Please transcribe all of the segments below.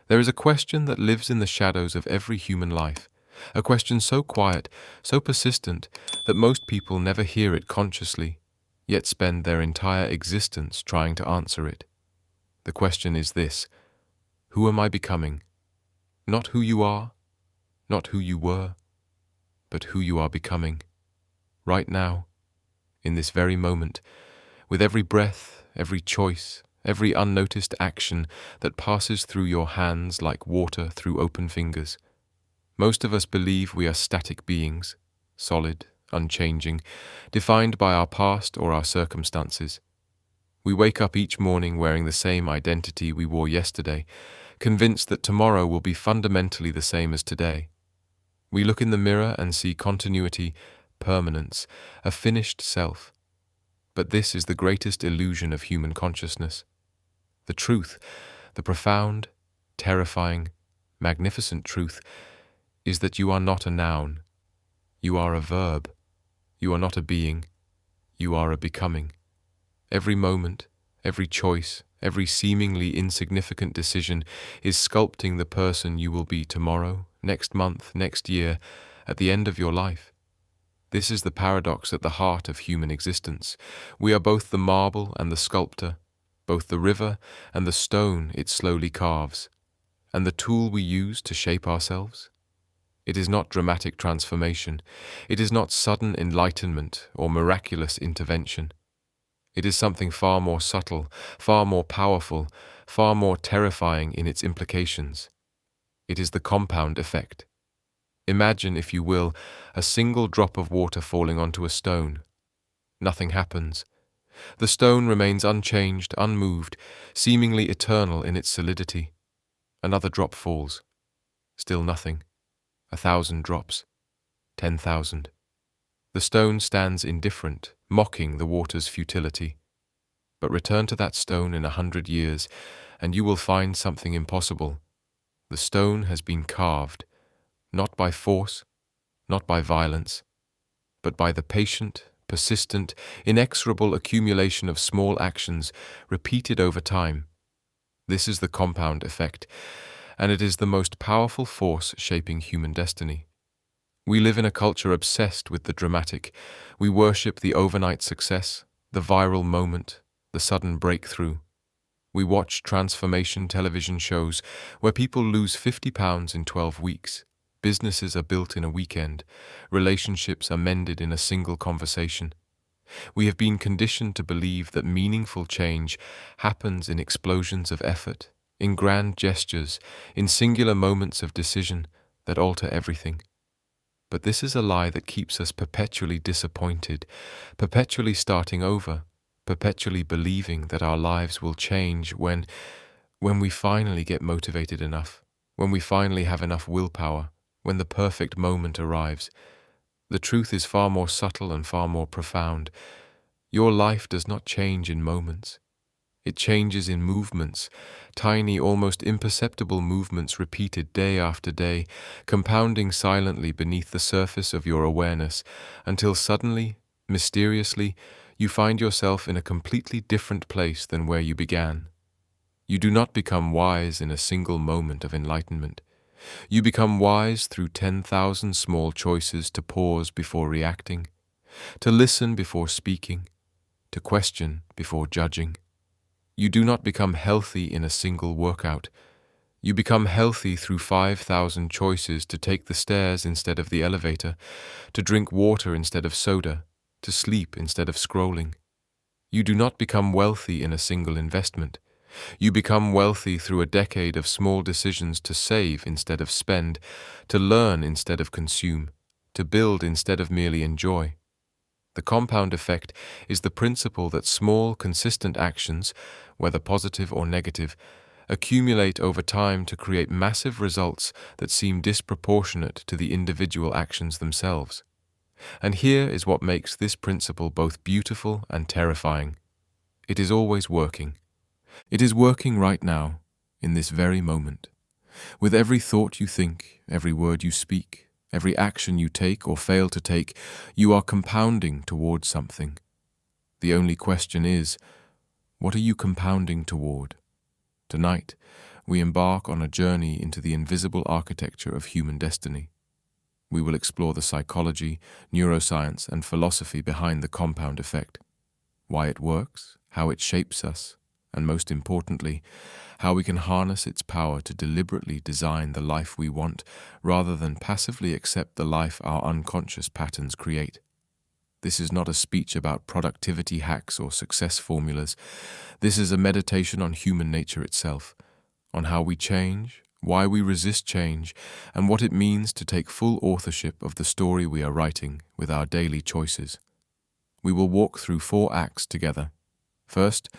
There is a question that lives in the shadows of every human life, a question so quiet, so persistent, that most people never hear it consciously, yet spend their entire existence trying to answer it. The question is this: who am I becoming? Not who you are, not who you were, but who you are becoming. Right now, in this very moment, with every breath, every choice, every unnoticed action that passes through your hands like water through open fingers. Most of us believe we are static beings, solid, unchanging, defined by our past or our circumstances. We wake up each morning wearing the same identity we wore yesterday, convinced that tomorrow will be fundamentally the same as today. We look in the mirror and see continuity, permanence, a finished self. But this is the greatest illusion of human consciousness. The truth, the profound, terrifying, magnificent truth, is that you are not a noun. You are a verb. You are not a being. You are a becoming. Every moment, every choice, every seemingly insignificant decision is sculpting the person you will be tomorrow, next month, next year, at the end of your life. This is the paradox at the heart of human existence. We are both the marble and the sculptor, both the river and the stone it slowly carves, and the tool we use to shape ourselves. It is not dramatic transformation. It is not sudden enlightenment or miraculous intervention. It is something far more subtle, far more powerful, far more terrifying in its implications. It is the compound effect. Imagine, if you will, a single drop of water falling onto a stone. Nothing happens. The stone remains unchanged, unmoved, seemingly eternal in its solidity. Another drop falls. Still nothing. 1,000 drops. 10,000. The stone stands indifferent, mocking the water's futility. But return to that stone in 100 years, and you will find something impossible. The stone has been carved, not by force, not by violence, but by the patient, persistent, inexorable accumulation of small actions repeated over time. This is the compound effect, and it is the most powerful force shaping human destiny. We live in a culture obsessed with the dramatic. We worship the overnight success, the viral moment, the sudden breakthrough. We watch transformation television shows where people lose 50 pounds in 12 weeks. Businesses are built in a weekend. Relationships are mended in a single conversation. We have been conditioned to believe that meaningful change happens in explosions of effort, in grand gestures, in singular moments of decision that alter everything. But this is a lie that keeps us perpetually disappointed, perpetually starting over, perpetually believing that our lives will change when we finally get motivated enough, when we finally have enough willpower, when the perfect moment arrives. The truth is far more subtle and far more profound. Your life does not change in moments. It changes in movements, tiny, almost imperceptible movements repeated day after day, compounding silently beneath the surface of your awareness, until suddenly, mysteriously, you find yourself in a completely different place than where you began. You do not become wise in a single moment of enlightenment. You become wise through 10,000 small choices to pause before reacting, to listen before speaking, to question before judging. You do not become healthy in a single workout. You become healthy through 5,000 choices to take the stairs instead of the elevator, to drink water instead of soda, to sleep instead of scrolling. You do not become wealthy in a single investment. You become wealthy through a decade of small decisions to save instead of spend, to learn instead of consume, to build instead of merely enjoy. The compound effect is the principle that small, consistent actions, whether positive or negative, accumulate over time to create massive results that seem disproportionate to the individual actions themselves. And here is what makes this principle both beautiful and terrifying. It is always working. It is working right now, in this very moment. With every thought you think, every word you speak, every action you take or fail to take, you are compounding towards something. The only question is, what are you compounding toward? Tonight, we embark on a journey into the invisible architecture of human destiny. We will explore the psychology, neuroscience, and philosophy behind the compound effect, why it works, how it shapes us, and most importantly, how we can harness its power to deliberately design the life we want rather than passively accept the life our unconscious patterns create. This is not a speech about productivity hacks or success formulas. This is a meditation on human nature itself, on how we change, why we resist change, and what it means to take full authorship of the story we are writing with our daily choices. We will walk through 4 acts together. First,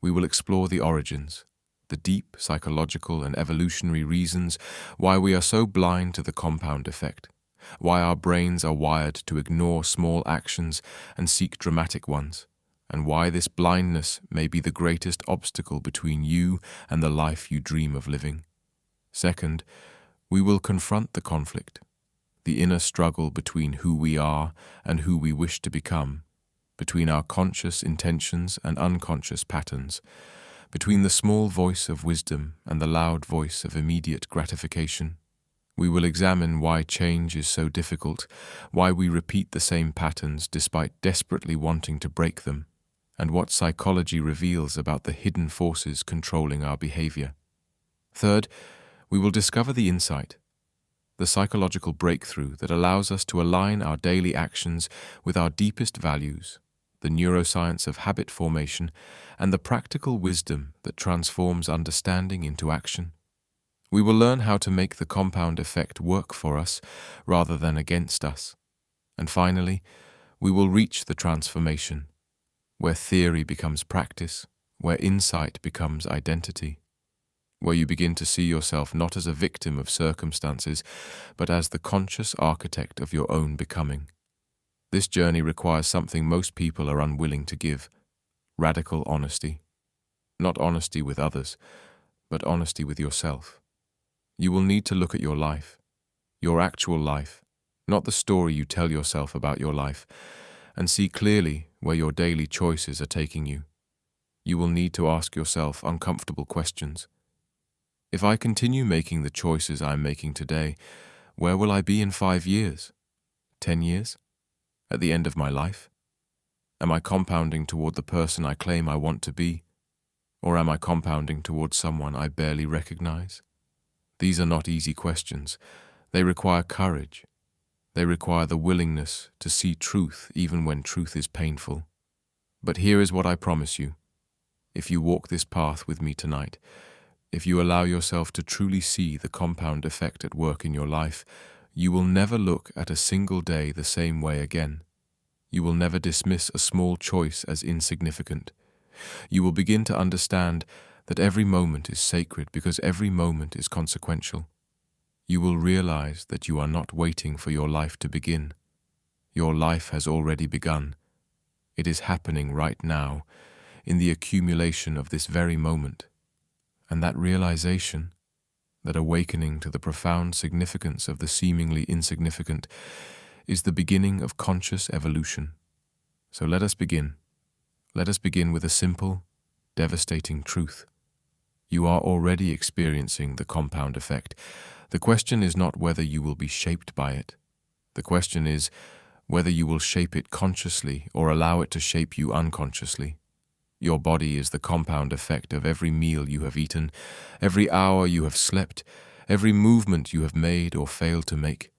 we will explore the origins, the deep psychological and evolutionary reasons why we are so blind to the compound effect, why our brains are wired to ignore small actions and seek dramatic ones, and why this blindness may be the greatest obstacle between you and the life you dream of living. Second, we will confront the conflict, the inner struggle between who we are and who we wish to become, between our conscious intentions and unconscious patterns, between the small voice of wisdom and the loud voice of immediate gratification. We will examine why change is so difficult, why we repeat the same patterns despite desperately wanting to break them, and what psychology reveals about the hidden forces controlling our behavior. Third, we will discover the insight, the psychological breakthrough that allows us to align our daily actions with our deepest values, the neuroscience of habit formation, and the practical wisdom that transforms understanding into action. We will learn how to make the compound effect work for us rather than against us. And finally, we will reach the transformation, where theory becomes practice, where insight becomes identity, where you begin to see yourself not as a victim of circumstances, but as the conscious architect of your own becoming. This journey requires something most people are unwilling to give: radical honesty. Not honesty with others, but honesty with yourself. You will need to look at your life, your actual life, not the story you tell yourself about your life, and see clearly where your daily choices are taking you. You will need to ask yourself uncomfortable questions. If I continue making the choices I am making today, where will I be in 5 years? 10 years? At the end of my life? Am I compounding toward the person I claim I want to be? Or am I compounding toward someone I barely recognize? These are not easy questions. They require courage. They require the willingness to see truth even when truth is painful. But here is what I promise you. If you walk this path with me tonight, if you allow yourself to truly see the compound effect at work in your life, you will never look at a single day the same way again. You will never dismiss a small choice as insignificant. You will begin to understand that every moment is sacred because every moment is consequential. You will realize that you are not waiting for your life to begin. Your life has already begun. It is happening right now, in the accumulation of this very moment. And that realization, that awakening to the profound significance of the seemingly insignificant, is the beginning of conscious evolution. So let us begin. Let us begin with a simple, devastating truth. You are already experiencing the compound effect. The question is not whether you will be shaped by it. The question is whether you will shape it consciously or allow it to shape you unconsciously. Your body is the compound effect of every meal you have eaten, every hour you have slept, every movement you have made or failed to make.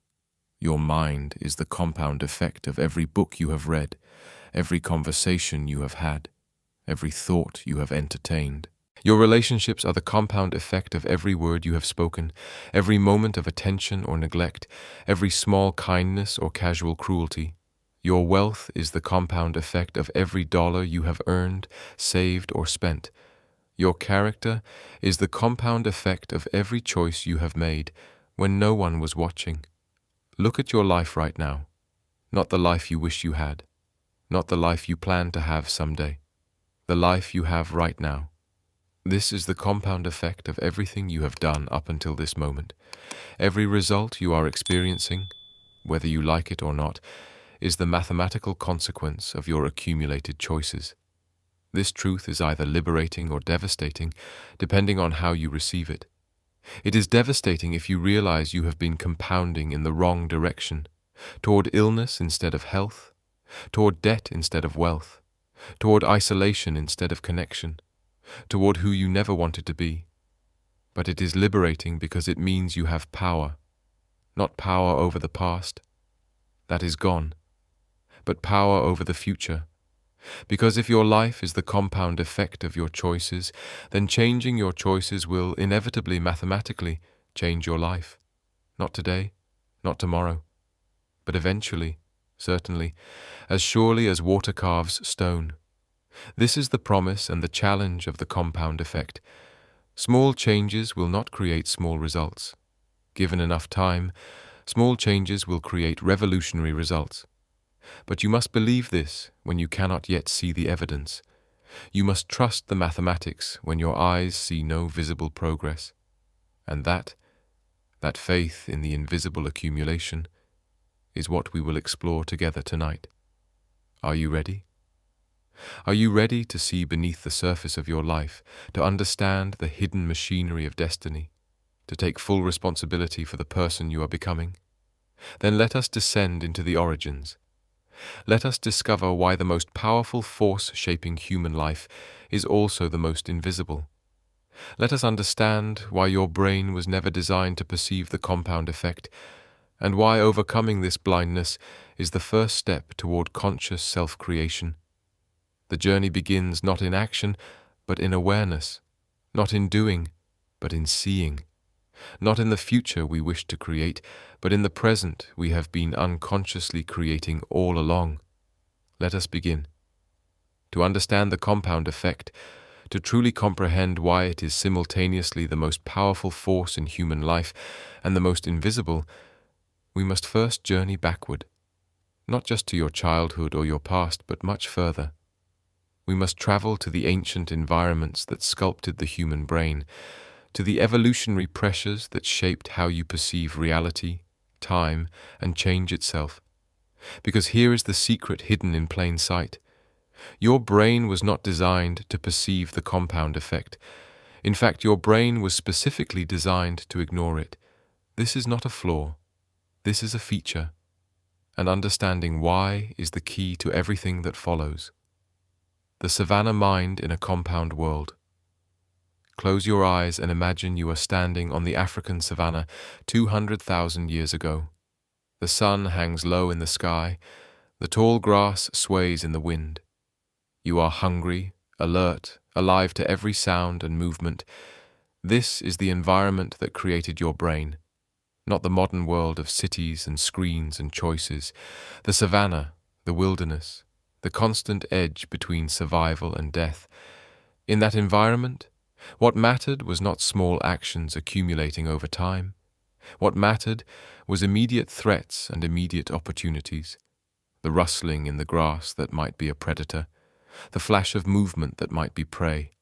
Your mind is the compound effect of every book you have read, every conversation you have had, every thought you have entertained. Your relationships are the compound effect of every word you have spoken, every moment of attention or neglect, every small kindness or casual cruelty. Your wealth is the compound effect of every dollar you have earned, saved, or spent. Your character is the compound effect of every choice you have made when no one was watching. Look at your life right now, not the life you wish you had, not the life you plan to have someday, the life you have right now. This is the compound effect of everything you have done up until this moment. Every result you are experiencing, whether you like it or not, is the mathematical consequence of your accumulated choices. This truth is either liberating or devastating, depending on how you receive it. It is devastating if you realize you have been compounding in the wrong direction, toward illness instead of health, toward debt instead of wealth, toward isolation instead of connection, toward who you never wanted to be. But it is liberating because it means you have power, not power over the past, that is gone, but power over the future. Because if your life is the compound effect of your choices, then changing your choices will inevitably, mathematically, change your life. Not today, not tomorrow, but eventually, certainly, as surely as water carves stone. This is the promise and the challenge of the compound effect. Small changes will not create small results. Given enough time, small changes will create revolutionary results. But you must believe this when you cannot yet see the evidence. You must trust the mathematics when your eyes see no visible progress. And that faith in the invisible accumulation, is what we will explore together tonight. Are you ready? Are you ready to see beneath the surface of your life, to understand the hidden machinery of destiny, to take full responsibility for the person you are becoming? Then let us descend into the origins. Let us discover why the most powerful force shaping human life is also the most invisible. Let us understand why your brain was never designed to perceive the compound effect, and why overcoming this blindness is the first step toward conscious self-creation. The journey begins not in action, but in awareness, not in doing, but in seeing. Not in the future we wish to create, but in the present we have been unconsciously creating all along. Let us begin. To understand the compound effect, to truly comprehend why it is simultaneously the most powerful force in human life and the most invisible, we must first journey backward, not just to your childhood or your past, but much further. We must travel to the ancient environments that sculpted the human brain, to the evolutionary pressures that shaped how you perceive reality, time, and change itself. Because here is the secret hidden in plain sight. Your brain was not designed to perceive the compound effect. In fact, your brain was specifically designed to ignore it. This is not a flaw. This is a feature. And understanding why is the key to everything that follows. The savanna mind in a compound world. Close your eyes and imagine you are standing on the African savanna 200,000 years ago. The sun hangs low in the sky, the tall grass sways in the wind. You are hungry, alert, alive to every sound and movement. This is the environment that created your brain, not the modern world of cities and screens and choices. The savanna, the wilderness, the constant edge between survival and death. In that environment, what mattered was not small actions accumulating over time. What mattered was immediate threats and immediate opportunities. The rustling in the grass that might be a predator, the flash of movement that might be prey,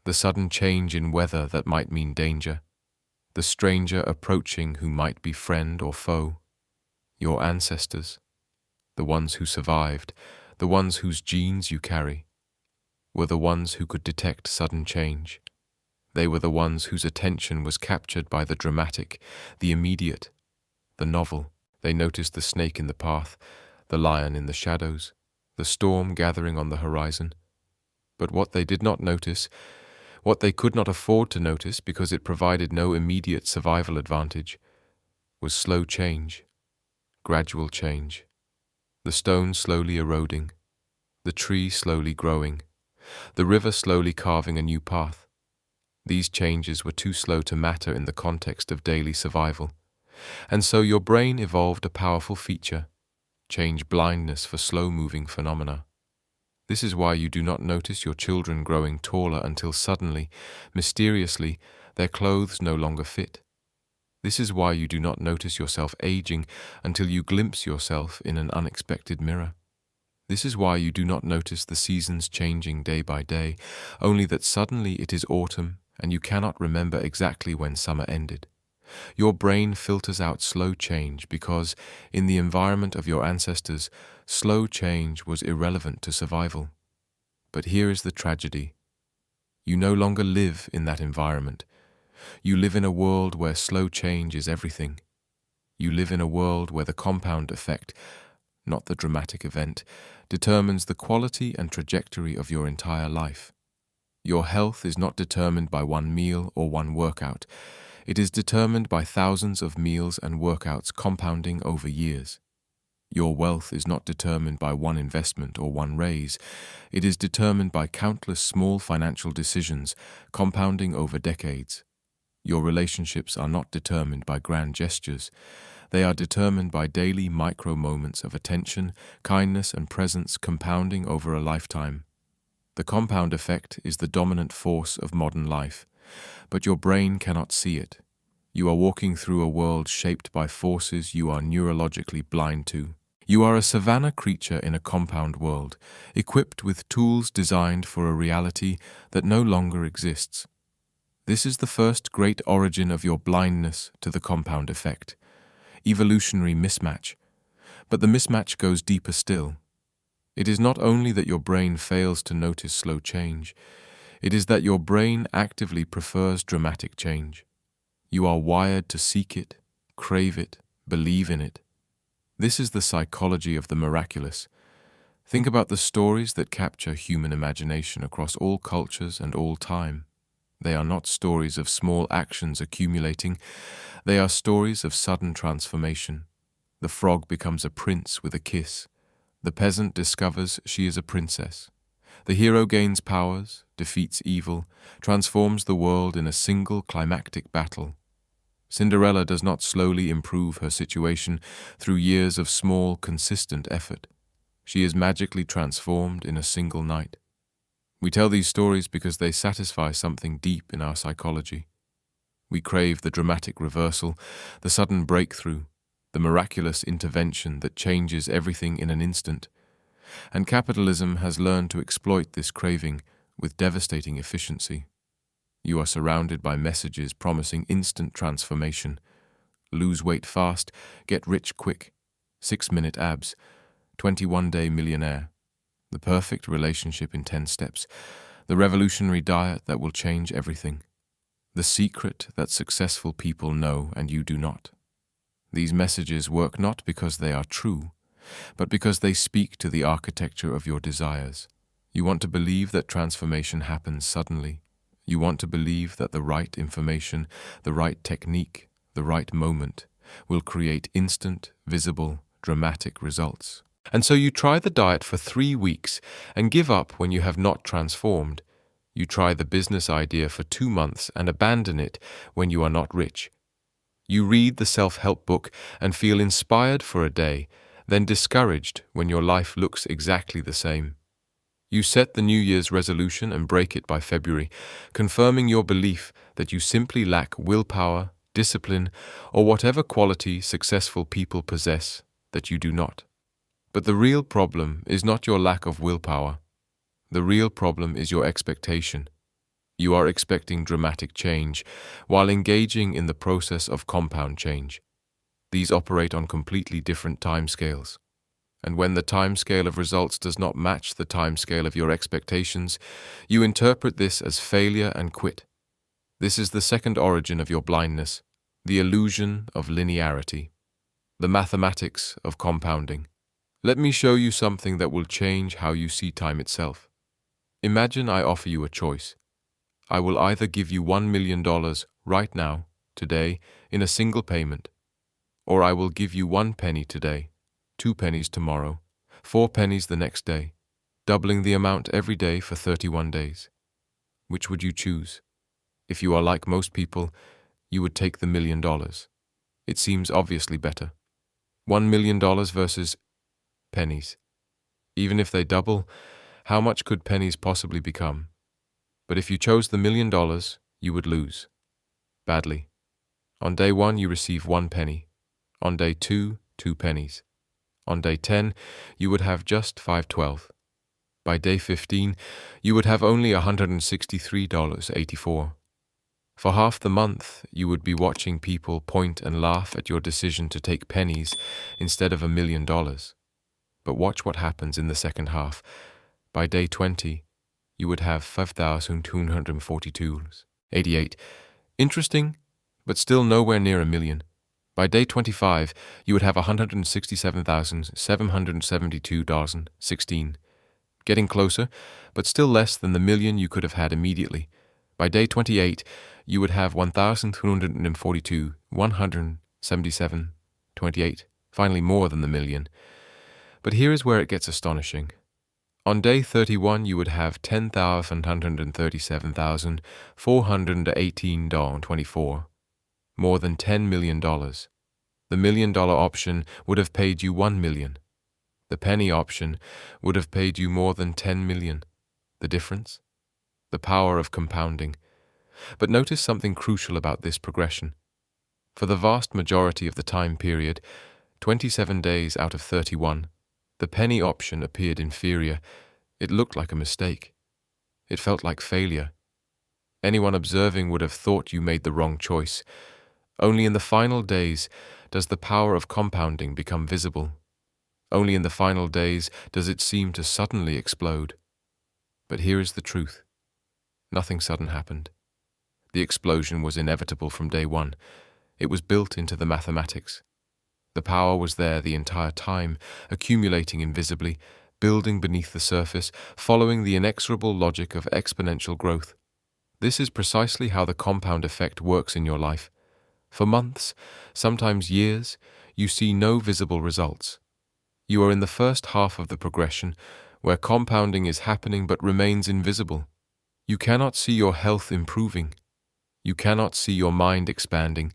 the sudden change in weather that might mean danger, the stranger approaching who might be friend or foe. Your ancestors, the ones who survived, the ones whose genes you carry, were the ones who could detect sudden change. They were the ones whose attention was captured by the dramatic, the immediate, the novel. They noticed the snake in the path, the lion in the shadows, the storm gathering on the horizon. But what they did not notice, what they could not afford to notice because it provided no immediate survival advantage, was slow change, gradual change. The stone slowly eroding, the tree slowly growing, the river slowly carving a new path. These changes were too slow to matter in the context of daily survival. And so your brain evolved a powerful feature, change blindness for slow-moving phenomena. This is why you do not notice your children growing taller until suddenly, mysteriously, their clothes no longer fit. This is why you do not notice yourself aging until you glimpse yourself in an unexpected mirror. This is why you do not notice the seasons changing day by day, only that suddenly it is autumn and you cannot remember exactly when summer ended. Your brain filters out slow change because, in the environment of your ancestors, slow change was irrelevant to survival. But here is the tragedy. You no longer live in that environment. You live in a world where slow change is everything. You live in a world where the compound effect, not the dramatic event, determines the quality and trajectory of your entire life. Your health is not determined by one meal or one workout. It is determined by thousands of meals and workouts compounding over years. Your wealth is not determined by one investment or one raise. It is determined by countless small financial decisions compounding over decades. Your relationships are not determined by grand gestures. They are determined by daily micro moments of attention, kindness, and presence compounding over a lifetime. The compound effect is the dominant force of modern life, but your brain cannot see it. You are walking through a world shaped by forces you are neurologically blind to. You are a savanna creature in a compound world, equipped with tools designed for a reality that no longer exists. This is the first great origin of your blindness to the compound effect. Evolutionary mismatch. But the mismatch goes deeper still. It is not only that your brain fails to notice slow change, it is that your brain actively prefers dramatic change. You are wired to seek it, crave it, believe in it. This is the psychology of the miraculous. Think about the stories that capture human imagination across all cultures and all time. They are not stories of small actions accumulating. They are stories of sudden transformation. The frog becomes a prince with a kiss. The peasant discovers she is a princess. The hero gains powers, defeats evil, transforms the world in a single climactic battle. Cinderella does not slowly improve her situation through years of small, consistent effort. She is magically transformed in a single night. We tell these stories because they satisfy something deep in our psychology. We crave the dramatic reversal, the sudden breakthrough, the miraculous intervention that changes everything in an instant. And capitalism has learned to exploit this craving with devastating efficiency. You are surrounded by messages promising instant transformation. Lose weight fast, get rich quick, 6-minute abs, 21-day millionaire, the perfect relationship in 10 steps, the revolutionary diet that will change everything, the secret that successful people know and you do not. These messages work not because they are true, but because they speak to the architecture of your desires. You want to believe that transformation happens suddenly. You want to believe that the right information, the right technique, the right moment will create instant, visible, dramatic results. And so you try the diet for 3 weeks and give up when you have not transformed. You try the business idea for 2 months and abandon it when you are not rich. You read the self-help book and feel inspired for a day, then discouraged when your life looks exactly the same. You set the New Year's resolution and break it by February, confirming your belief that you simply lack willpower, discipline, or whatever quality successful people possess that you do not. But the real problem is not your lack of willpower. The real problem is your expectation. You are expecting dramatic change while engaging in the process of compound change. These operate on completely different timescales. And when the timescale of results does not match the timescale of your expectations, you interpret this as failure and quit. This is the second origin of your blindness, the illusion of linearity, the mathematics of compounding. Let me show you something that will change how you see time itself. Imagine I offer you a choice. I will either give you $1 million right now, today, in a single payment, or I will give you 1 penny today, 2 pennies tomorrow, 4 pennies the next day, doubling the amount every day for 31 days. Which would you choose? If you are like most people, you would take the $1 million. It seems obviously better. $1 million versus pennies. Even if they double, how much could pennies possibly become? But if you chose the $1 million, you would lose. Badly. On day 1, you receive 1 penny. On day 2, 2 pennies. On day 10, you would have just $5.12. By day 15, you would have only $163.84. For half the month, you would be watching people point and laugh at your decision to take pennies instead of $1 million. But watch what happens in the second half. By day 20, you would have $5,242.88. Interesting, but still nowhere near a million. By day 25, you would have $167,772.16. Getting closer, but still less than the million you could have had immediately. By day 28, you would have 1,342,177.28, finally more than the million. But here is where it gets astonishing. On day 31, you would have $10,137,418.24, more than $10 million. The $1 million option would have paid you $1 million. The penny option would have paid you more than $10 million. The difference? The power of compounding. But notice something crucial about this progression. For the vast majority of the time period, 27 days out of 31, the penny option appeared inferior. It looked like a mistake. It felt like failure. Anyone observing would have thought you made the wrong choice. Only in the final days does the power of compounding become visible. Only in the final days does it seem to suddenly explode. But here is the truth. Nothing sudden happened. The explosion was inevitable from day one. It was built into the mathematics. The power was there the entire time, accumulating invisibly, building beneath the surface, following the inexorable logic of exponential growth. This is precisely how the compound effect works in your life. For months, sometimes years, you see no visible results. You are in the first half of the progression, where compounding is happening but remains invisible. You cannot see your health improving. You cannot see your mind expanding.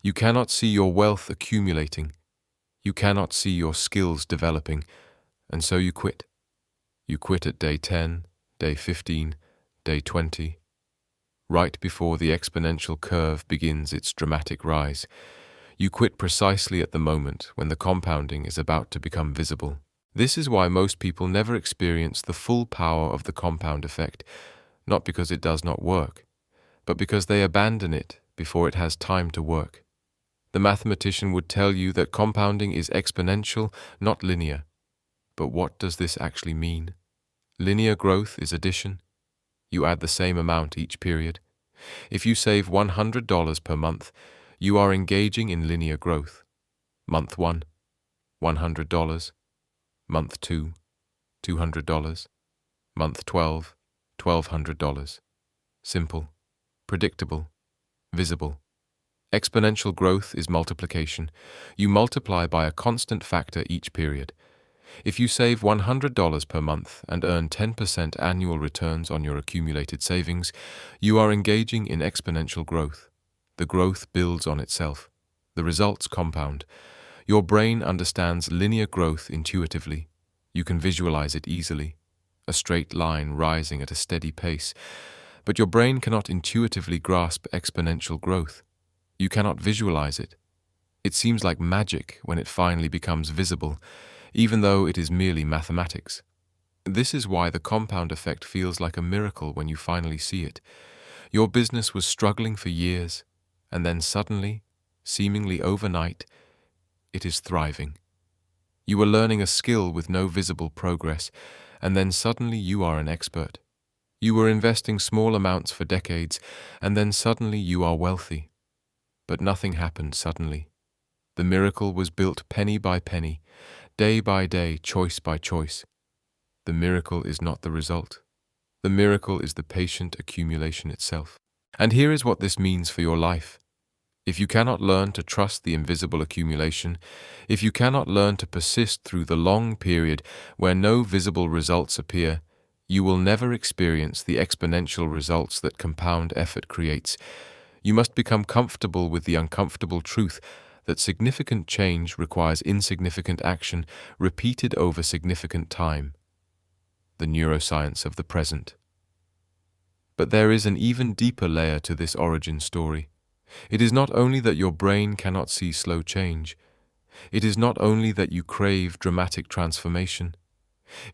You cannot see your wealth accumulating. You cannot see your skills developing, and so you quit. You quit at day 10, day 15, day 20. Right before the exponential curve begins its dramatic rise. You quit precisely at the moment when the compounding is about to become visible. This is why most people never experience the full power of the compound effect, not because it does not work, but because they abandon it before it has time to work. The mathematician would tell you that compounding is exponential, not linear. But what does this actually mean? Linear growth is addition. You add the same amount each period. If you save $100 per month, you are engaging in linear growth. Month 1, $100. Month 2, $200. Month 12, $1,200. Simple, predictable, visible. Exponential growth is multiplication. You multiply by a constant factor each period. If you save $100 per month and earn 10% annual returns on your accumulated savings, you are engaging in exponential growth. The growth builds on itself. The results compound. Your brain understands linear growth intuitively. You can visualize it easily, a straight line rising at a steady pace. But your brain cannot intuitively grasp exponential growth. You cannot visualize it. It seems like magic when it finally becomes visible, even though it is merely mathematics. This is why the compound effect feels like a miracle when you finally see it. Your business was struggling for years, and then suddenly, seemingly overnight, it is thriving. You were learning a skill with no visible progress, and then suddenly you are an expert. You were investing small amounts for decades, and then suddenly you are wealthy. But nothing happened suddenly. The miracle was built penny by penny, day by day, choice by choice. The miracle is not the result. The miracle is the patient accumulation itself. And here is what this means for your life. If you cannot learn to trust the invisible accumulation, if you cannot learn to persist through the long period where no visible results appear, you will never experience the exponential results that compound effort creates. You must become comfortable with the uncomfortable truth that significant change requires insignificant action repeated over significant time. The neuroscience of the present. But there is an even deeper layer to this origin story. It is not only that your brain cannot see slow change. It is not only that you crave dramatic transformation.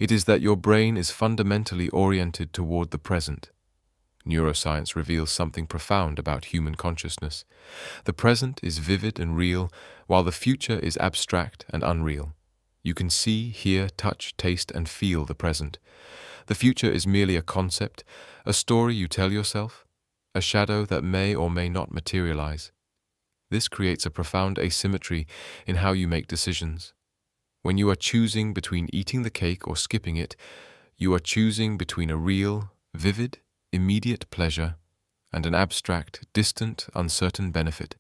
It is that your brain is fundamentally oriented toward the present. Neuroscience reveals something profound about human consciousness. The present is vivid and real, while the future is abstract and unreal. You can see, hear, touch, taste, and feel the present. The future is merely a concept, a story you tell yourself, a shadow that may or may not materialize. This creates a profound asymmetry in how you make decisions. When you are choosing between eating the cake or skipping it, you are choosing between a real, vivid, immediate pleasure and an abstract, distant, uncertain benefit.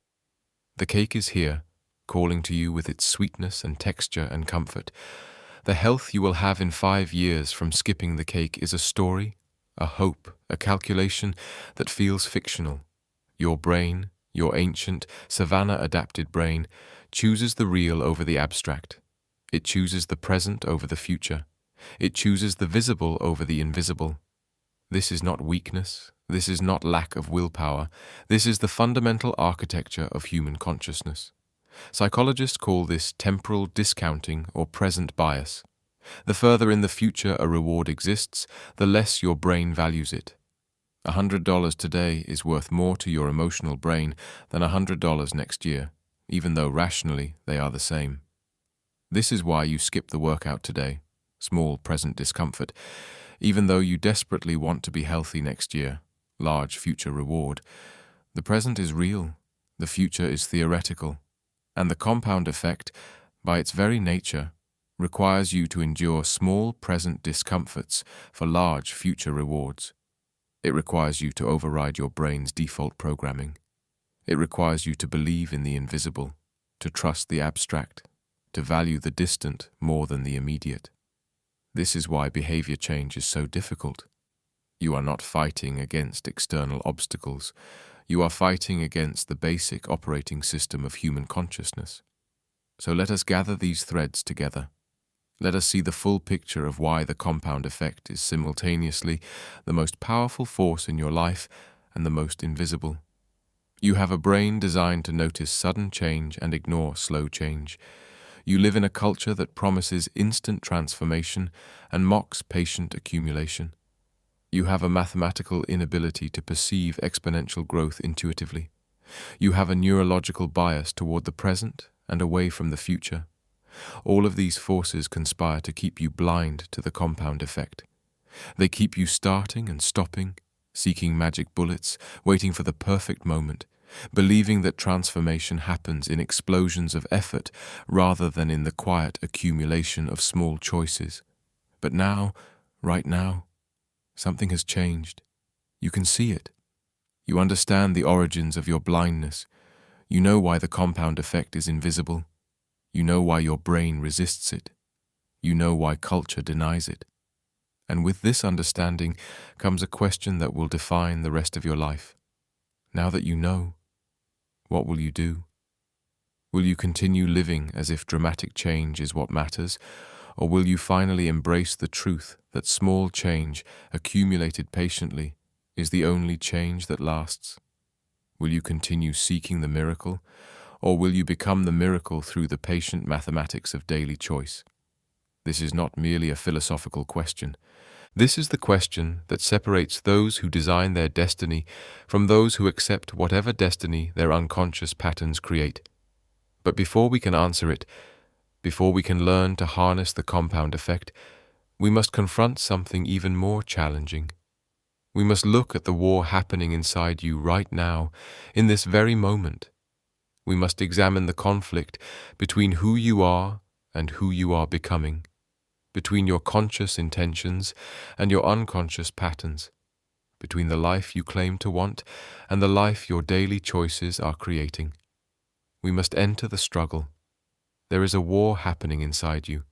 The cake is here, calling to you with its sweetness and texture and comfort. The health you will have in 5 years from skipping the cake is a story, a hope, a calculation that feels fictional. Your brain, your ancient, savanna-adapted brain, chooses the real over the abstract. It chooses the present over the future. It chooses the visible over the invisible. This is not weakness. This is not lack of willpower. This is the fundamental architecture of human consciousness. Psychologists call this temporal discounting or present bias. The further in the future a reward exists, the less your brain values it. $100 today is worth more to your emotional brain than $100 next year, even though rationally they are the same. This is why you skip the workout today, small present discomfort, even though you desperately want to be healthy next year, large future reward. The present is real, the future is theoretical, and the compound effect, by its very nature, requires you to endure small present discomforts for large future rewards. It requires you to override your brain's default programming. It requires you to believe in the invisible, to trust the abstract, to value the distant more than the immediate. This is why behavior change is so difficult. You are not fighting against external obstacles. You are fighting against the basic operating system of human consciousness. So let us gather these threads together. Let us see the full picture of why the compound effect is simultaneously the most powerful force in your life and the most invisible. You have a brain designed to notice sudden change and ignore slow change. You live in a culture that promises instant transformation and mocks patient accumulation. You have a mathematical inability to perceive exponential growth intuitively. You have a neurological bias toward the present and away from the future. All of these forces conspire to keep you blind to the compound effect. They keep you starting and stopping, seeking magic bullets, waiting for the perfect moment, believing that transformation happens in explosions of effort rather than in the quiet accumulation of small choices. But now, right now, something has changed. You can see it. You understand the origins of your blindness. You know why the compound effect is invisible. You know why your brain resists it. You know why culture denies it. And with this understanding comes a question that will define the rest of your life. Now that you know, what will you do? Will you continue living as if dramatic change is what matters, or will you finally embrace the truth that small change, accumulated patiently, is the only change that lasts? Will you continue seeking the miracle, or will you become the miracle through the patient mathematics of daily choice? This is not merely a philosophical question. This is the question that separates those who design their destiny from those who accept whatever destiny their unconscious patterns create. But before we can answer it, before we can learn to harness the compound effect, we must confront something even more challenging. We must look at the war happening inside you right now, in this very moment. We must examine the conflict between who you are and who you are becoming, between your conscious intentions and your unconscious patterns, between the life you claim to want and the life your daily choices are creating. We must enter the struggle. There is a war happening inside you.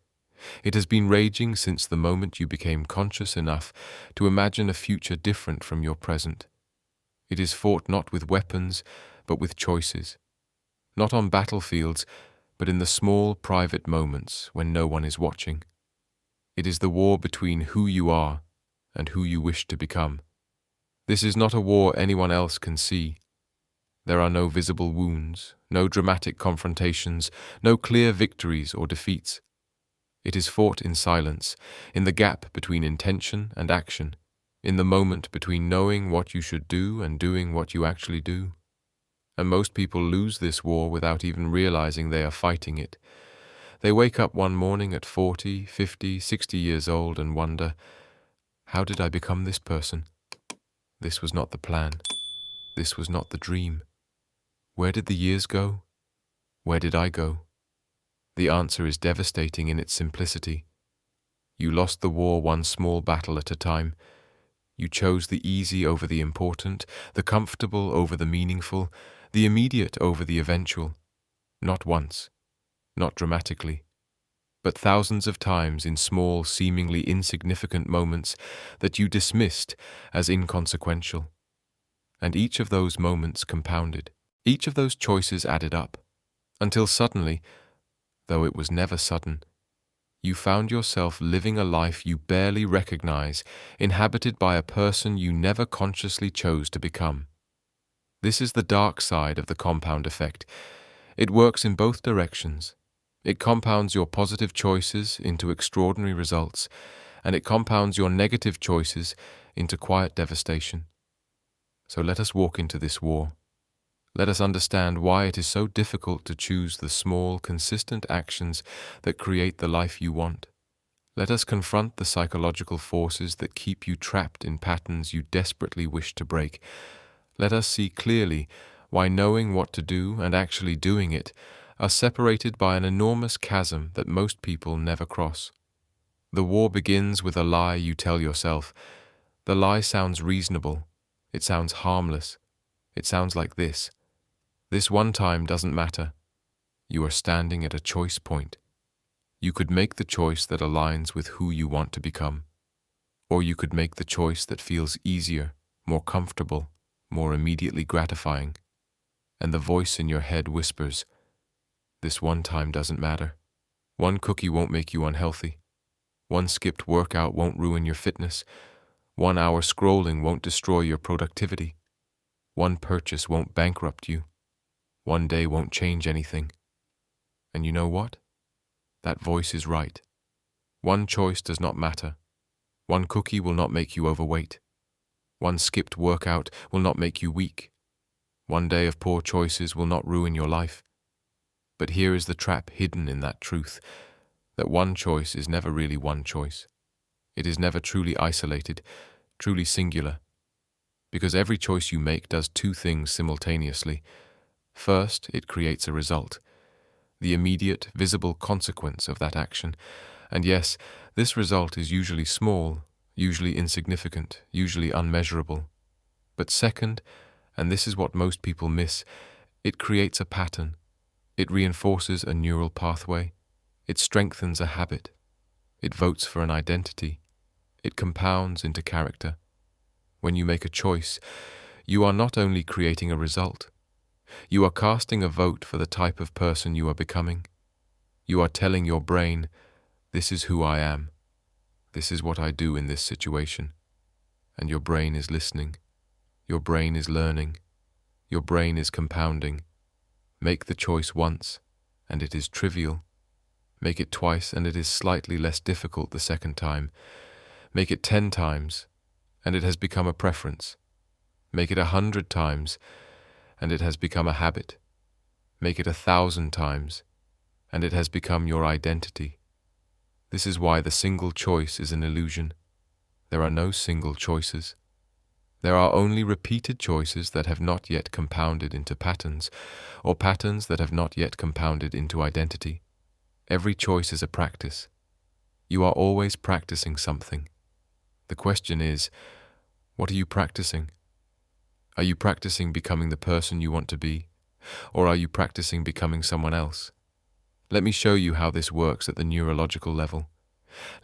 It has been raging since the moment you became conscious enough to imagine a future different from your present. It is fought not with weapons, but with choices. Not on battlefields, but in the small private moments when no one is watching. It is the war between who you are and who you wish to become. This is not a war anyone else can see. There are no visible wounds, no dramatic confrontations, no clear victories or defeats. It is fought in silence, in the gap between intention and action, in the moment between knowing what you should do and doing what you actually do. And most people lose this war without even realizing they are fighting it. They wake up one morning at 40, 50, 60 years old and wonder, how did I become this person? This was not the plan. This was not the dream. Where did the years go? Where did I go? The answer is devastating in its simplicity. You lost the war one small battle at a time. You chose the easy over the important, the comfortable over the meaningful, the immediate over the eventual. Not once, not dramatically, but thousands of times in small, seemingly insignificant moments that you dismissed as inconsequential. And each of those moments compounded. Each of those choices added up, until suddenly, though it was never sudden, you found yourself living a life you barely recognize, inhabited by a person you never consciously chose to become. This is the dark side of the compound effect. It works in both directions. It compounds your positive choices into extraordinary results, and it compounds your negative choices into quiet devastation. So let us walk into this war. Let us understand why it is so difficult to choose the small, consistent actions that create the life you want. Let us confront the psychological forces that keep you trapped in patterns you desperately wish to break. Let us see clearly why knowing what to do and actually doing it are separated by an enormous chasm that most people never cross. The war begins with a lie you tell yourself. The lie sounds reasonable. It sounds harmless. It sounds like this. This one time doesn't matter. You are standing at a choice point. You could make the choice that aligns with who you want to become. Or you could make the choice that feels easier, more comfortable, more immediately gratifying. And the voice in your head whispers, this one time doesn't matter. One cookie won't make you unhealthy. One skipped workout won't ruin your fitness. 1 hour scrolling won't destroy your productivity. One purchase won't bankrupt you. One day won't change anything. And you know what? That voice is right. One choice does not matter. One cookie will not make you overweight. One skipped workout will not make you weak. One day of poor choices will not ruin your life. But here is the trap hidden in that truth, that one choice is never really one choice. It is never truly isolated, truly singular. Because every choice you make does two things simultaneously. First, it creates a result, the immediate, visible consequence of that action. And yes, this result is usually small, usually insignificant, usually unmeasurable. But second, and this is what most people miss, it creates a pattern. It reinforces a neural pathway. It strengthens a habit. It votes for an identity. It compounds into character. When you make a choice, you are not only creating a result, you are casting a vote for the type of person you are becoming. You are telling your brain, this is who I am. This is what I do in this situation. And your brain is listening. Your brain is learning. Your brain is compounding. Make the choice once, and it is trivial. Make it twice, and it is slightly less difficult the second time. Make it 10 times, and it has become a preference. Make it 100 times, and it has become a habit. Make it 1,000 times, and it has become your identity. This is why the single choice is an illusion. There are no single choices. There are only repeated choices that have not yet compounded into patterns, or patterns that have not yet compounded into identity. Every choice is a practice. You are always practicing something. The question is, what are you practicing? Are you practicing becoming the person you want to be, or are you practicing becoming someone else? Let me show you how this works at the neurological level.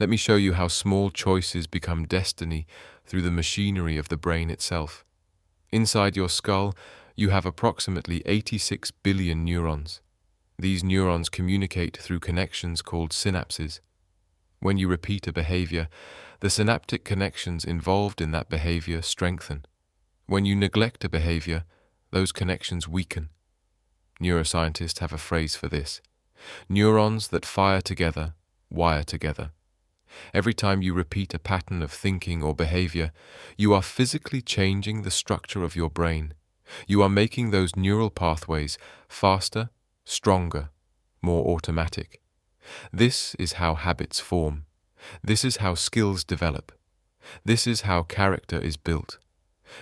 Let me show you how small choices become destiny through the machinery of the brain itself. Inside your skull, you have approximately 86 billion neurons. These neurons communicate through connections called synapses. When you repeat a behavior, the synaptic connections involved in that behavior strengthen. When you neglect a behavior, those connections weaken. Neuroscientists have a phrase for this. Neurons that fire together, wire together. Every time you repeat a pattern of thinking or behavior, you are physically changing the structure of your brain. You are making those neural pathways faster, stronger, more automatic. This is how habits form. This is how skills develop. This is how character is built.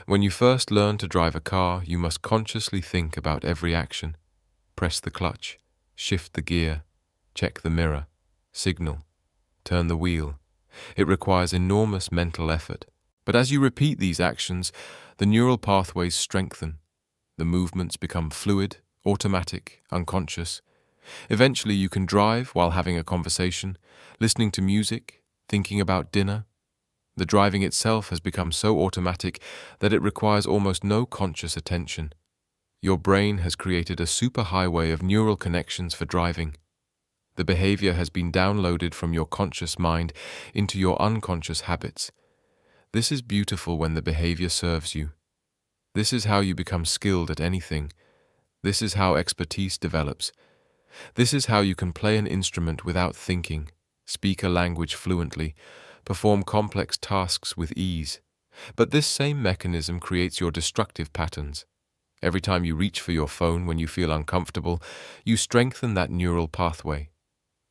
When you first learn to drive a car, you must consciously think about every action. Press the clutch, shift the gear, check the mirror, signal, turn the wheel. It requires enormous mental effort. But as you repeat these actions, the neural pathways strengthen. The movements become fluid, automatic, unconscious. Eventually you can drive while having a conversation, listening to music, thinking about dinner. The driving itself has become so automatic that it requires almost no conscious attention. Your brain has created a superhighway of neural connections for driving. The behavior has been downloaded from your conscious mind into your unconscious habits. This is beautiful when the behavior serves you. This is how you become skilled at anything. This is how expertise develops. This is how you can play an instrument without thinking, speak a language fluently, perform complex tasks with ease. But this same mechanism creates your destructive patterns. Every time you reach for your phone when you feel uncomfortable, you strengthen that neural pathway.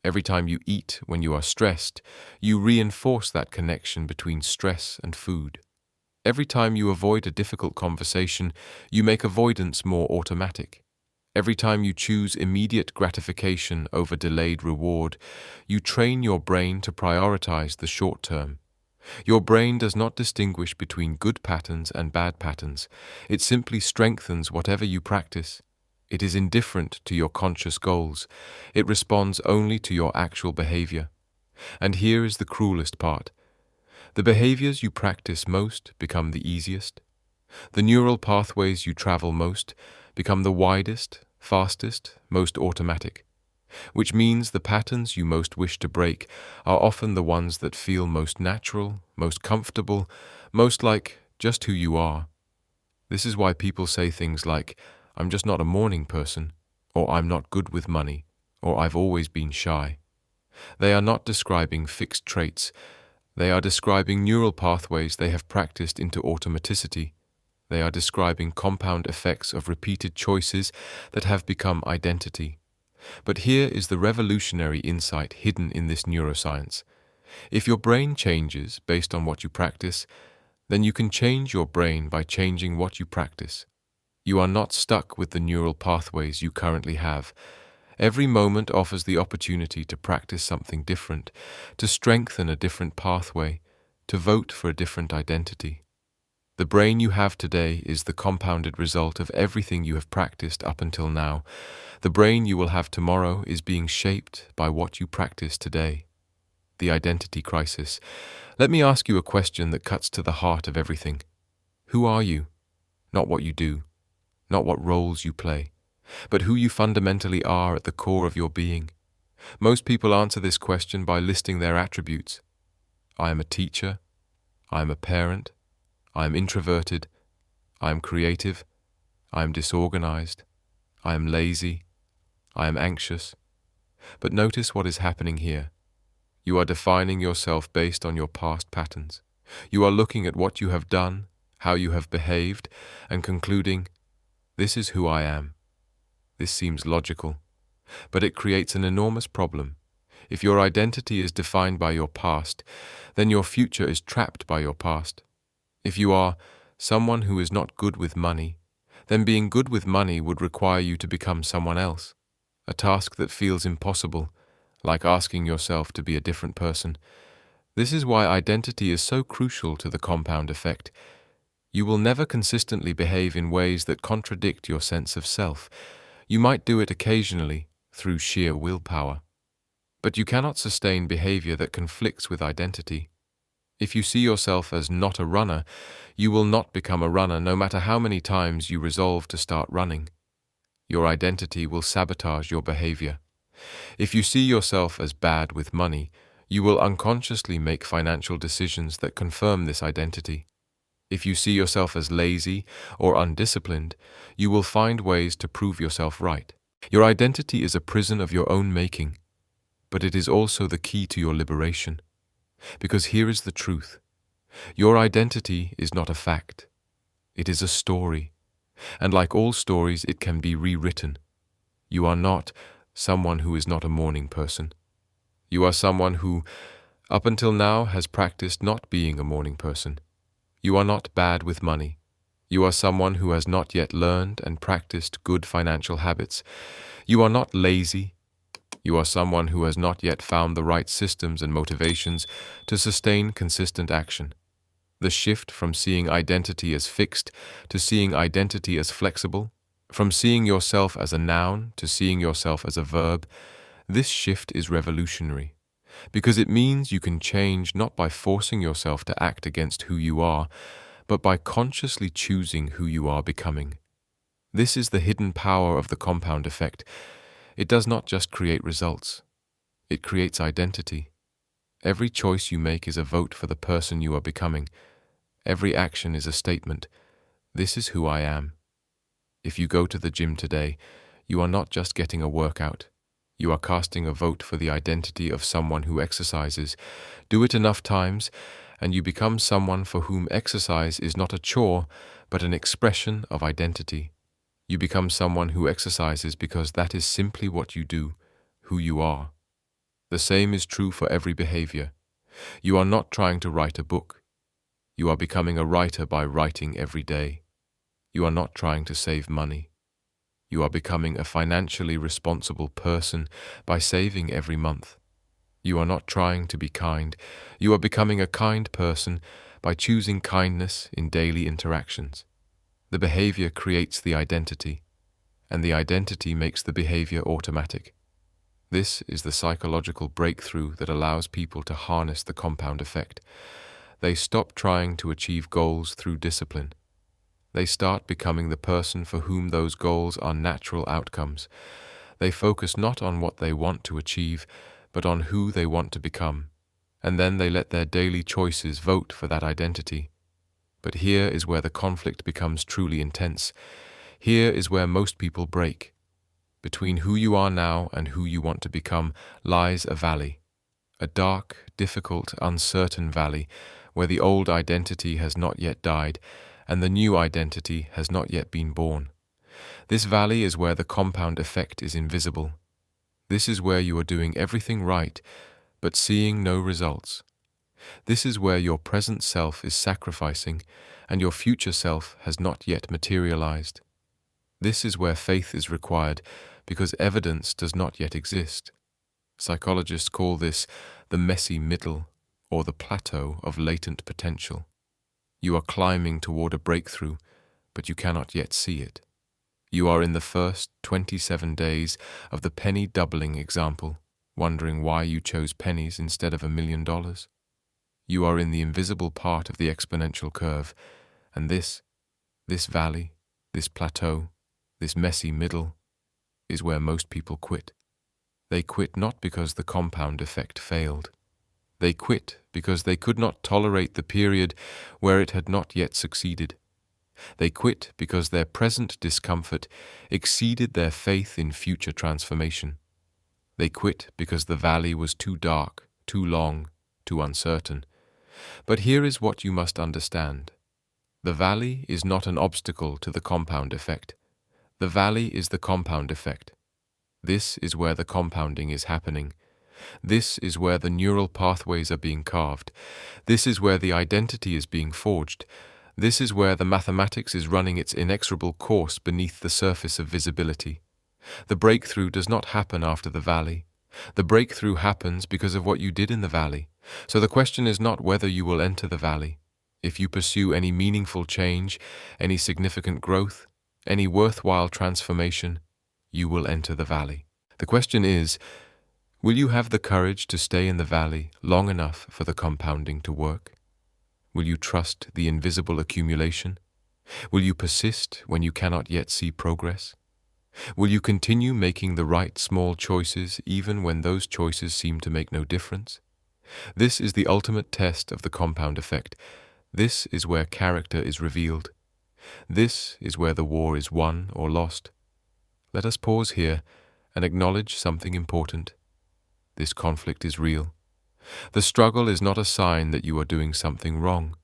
Every time you eat when you are stressed, you reinforce that connection between stress and food. Every time you avoid a difficult conversation, you make avoidance more automatic. Every time you choose immediate gratification over delayed reward, you train your brain to prioritize the short term. Your brain does not distinguish between good patterns and bad patterns. It simply strengthens whatever you practice. It is indifferent to your conscious goals. It responds only to your actual behavior. And here is the cruelest part. The behaviors you practice most become the easiest. The neural pathways you travel most become the widest, fastest, most automatic. Which means the patterns you most wish to break are often the ones that feel most natural, most comfortable, most like just who you are. This is why people say things like, "I'm just not a morning person," or "I'm not good with money," or "I've always been shy." They are not describing fixed traits. They are describing neural pathways they have practiced into automaticity. They are describing compound effects of repeated choices that have become identity. But here is the revolutionary insight hidden in this neuroscience. If your brain changes based on what you practice, then you can change your brain by changing what you practice. You are not stuck with the neural pathways you currently have. Every moment offers the opportunity to practice something different, to strengthen a different pathway, to vote for a different identity. The brain you have today is the compounded result of everything you have practiced up until now. The brain you will have tomorrow is being shaped by what you practice today. The identity crisis. Let me ask you a question that cuts to the heart of everything. Who are you? Not what you do, not what roles you play, but who you fundamentally are at the core of your being. Most people answer this question by listing their attributes. I am a teacher. I am a parent. I am introverted. I am creative. I am disorganized. I am lazy. I am anxious. But notice what is happening here. You are defining yourself based on your past patterns. You are looking at what you have done, how you have behaved, and concluding, this is who I am. This seems logical, but it creates an enormous problem. If your identity is defined by your past, then your future is trapped by your past. If you are someone who is not good with money, then being good with money would require you to become someone else, a task that feels impossible, like asking yourself to be a different person. This is why identity is so crucial to the compound effect. You will never consistently behave in ways that contradict your sense of self. You might do it occasionally, through sheer willpower. But you cannot sustain behavior that conflicts with identity. If you see yourself as not a runner, you will not become a runner no matter how many times you resolve to start running. Your identity will sabotage your behavior. If you see yourself as bad with money, you will unconsciously make financial decisions that confirm this identity. If you see yourself as lazy or undisciplined, you will find ways to prove yourself right. Your identity is a prison of your own making, but it is also the key to your liberation. Because here is the truth. Your identity is not a fact. It is a story. And like all stories, it can be rewritten. You are not someone who is not a morning person. You are someone who, up until now, has practiced not being a morning person. You are not bad with money. You are someone who has not yet learned and practiced good financial habits. You are not lazy. You are someone who has not yet found the right systems and motivations to sustain consistent action. The shift from seeing identity as fixed to seeing identity as flexible, from seeing yourself as a noun to seeing yourself as a verb, this shift is revolutionary, because it means you can change not by forcing yourself to act against who you are, but by consciously choosing who you are becoming. This is the hidden power of the compound effect. It does not just create results, it creates identity. Every choice you make is a vote for the person you are becoming. Every action is a statement. This is who I am. If you go to the gym today, you are not just getting a workout. You are casting a vote for the identity of someone who exercises. Do it enough times, and you become someone for whom exercise is not a chore, but an expression of identity. You become someone who exercises because that is simply what you do, who you are. The same is true for every behavior. You are not trying to write a book. You are becoming a writer by writing every day. You are not trying to save money. You are becoming a financially responsible person by saving every month. You are not trying to be kind. You are becoming a kind person by choosing kindness in daily interactions. The behavior creates the identity, and the identity makes the behavior automatic. This is the psychological breakthrough that allows people to harness the compound effect. They stop trying to achieve goals through discipline. They start becoming the person for whom those goals are natural outcomes. They focus not on what they want to achieve, but on who they want to become. And then they let their daily choices vote for that identity. But here is where the conflict becomes truly intense. Here is where most people break. Between who you are now and who you want to become lies a valley. A dark, difficult, uncertain valley where the old identity has not yet died and the new identity has not yet been born. This valley is where the compound effect is invisible. This is where you are doing everything right, but seeing no results. This is where your present self is sacrificing and your future self has not yet materialized. This is where faith is required because evidence does not yet exist. Psychologists call this the messy middle or the plateau of latent potential. You are climbing toward a breakthrough, but you cannot yet see it. You are in the first 27 days of the penny doubling example, wondering why you chose pennies instead of $1 million. You are in the invisible part of the exponential curve, and this valley, this plateau, this messy middle, is where most people quit. They quit not because the compound effect failed. They quit because they could not tolerate the period where it had not yet succeeded. They quit because their present discomfort exceeded their faith in future transformation. They quit because the valley was too dark, too long, too uncertain. But here is what you must understand. The valley is not an obstacle to the compound effect. The valley is the compound effect. This is where the compounding is happening. This is where the neural pathways are being carved. This is where the identity is being forged. This is where the mathematics is running its inexorable course beneath the surface of visibility. The breakthrough does not happen after the valley. The breakthrough happens because of what you did in the valley. So the question is not whether you will enter the valley. If you pursue any meaningful change, any significant growth, any worthwhile transformation, you will enter the valley. The question is, will you have the courage to stay in the valley long enough for the compounding to work? Will you trust the invisible accumulation? Will you persist when you cannot yet see progress? Will you continue making the right small choices even when those choices seem to make no difference? This is the ultimate test of the compound effect. This is where character is revealed. This is where the war is won or lost. Let us pause here and acknowledge something important. This conflict is real. The struggle is not a sign that you are doing something wrong.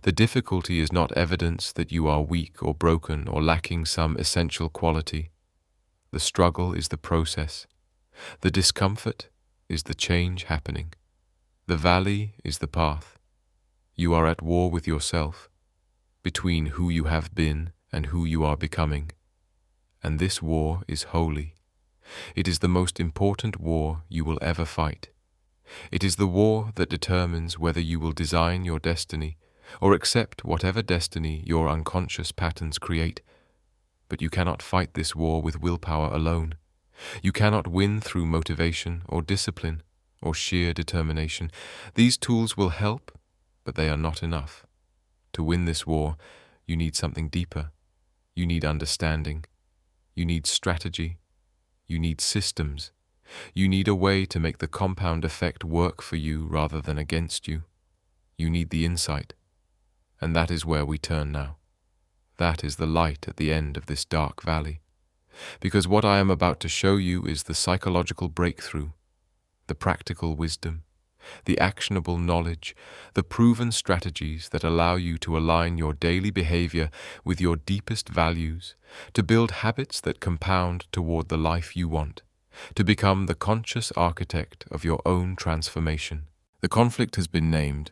The difficulty is not evidence that you are weak or broken or lacking some essential quality. The struggle is the process. The discomfort is the change happening. The valley is the path. You are at war with yourself. between who you have been and who you are becoming. And this war is holy. It is the most important war you will ever fight. It is the war that determines whether you will design your destiny or accept whatever destiny your unconscious patterns create. But you cannot fight this war with willpower alone. You cannot win through motivation or discipline or sheer determination. These tools will help, but they are not enough. To win this war, you need something deeper. You need understanding. You need strategy. You need systems. You need a way to make the compound effect work for you rather than against you. You need the insight. And that is where we turn now. That is the light at the end of this dark valley. Because what I am about to show you is the psychological breakthrough, the practical wisdom, the actionable knowledge, the proven strategies that allow you to align your daily behavior with your deepest values, to build habits that compound toward the life you want, to become the conscious architect of your own transformation. The conflict has been named,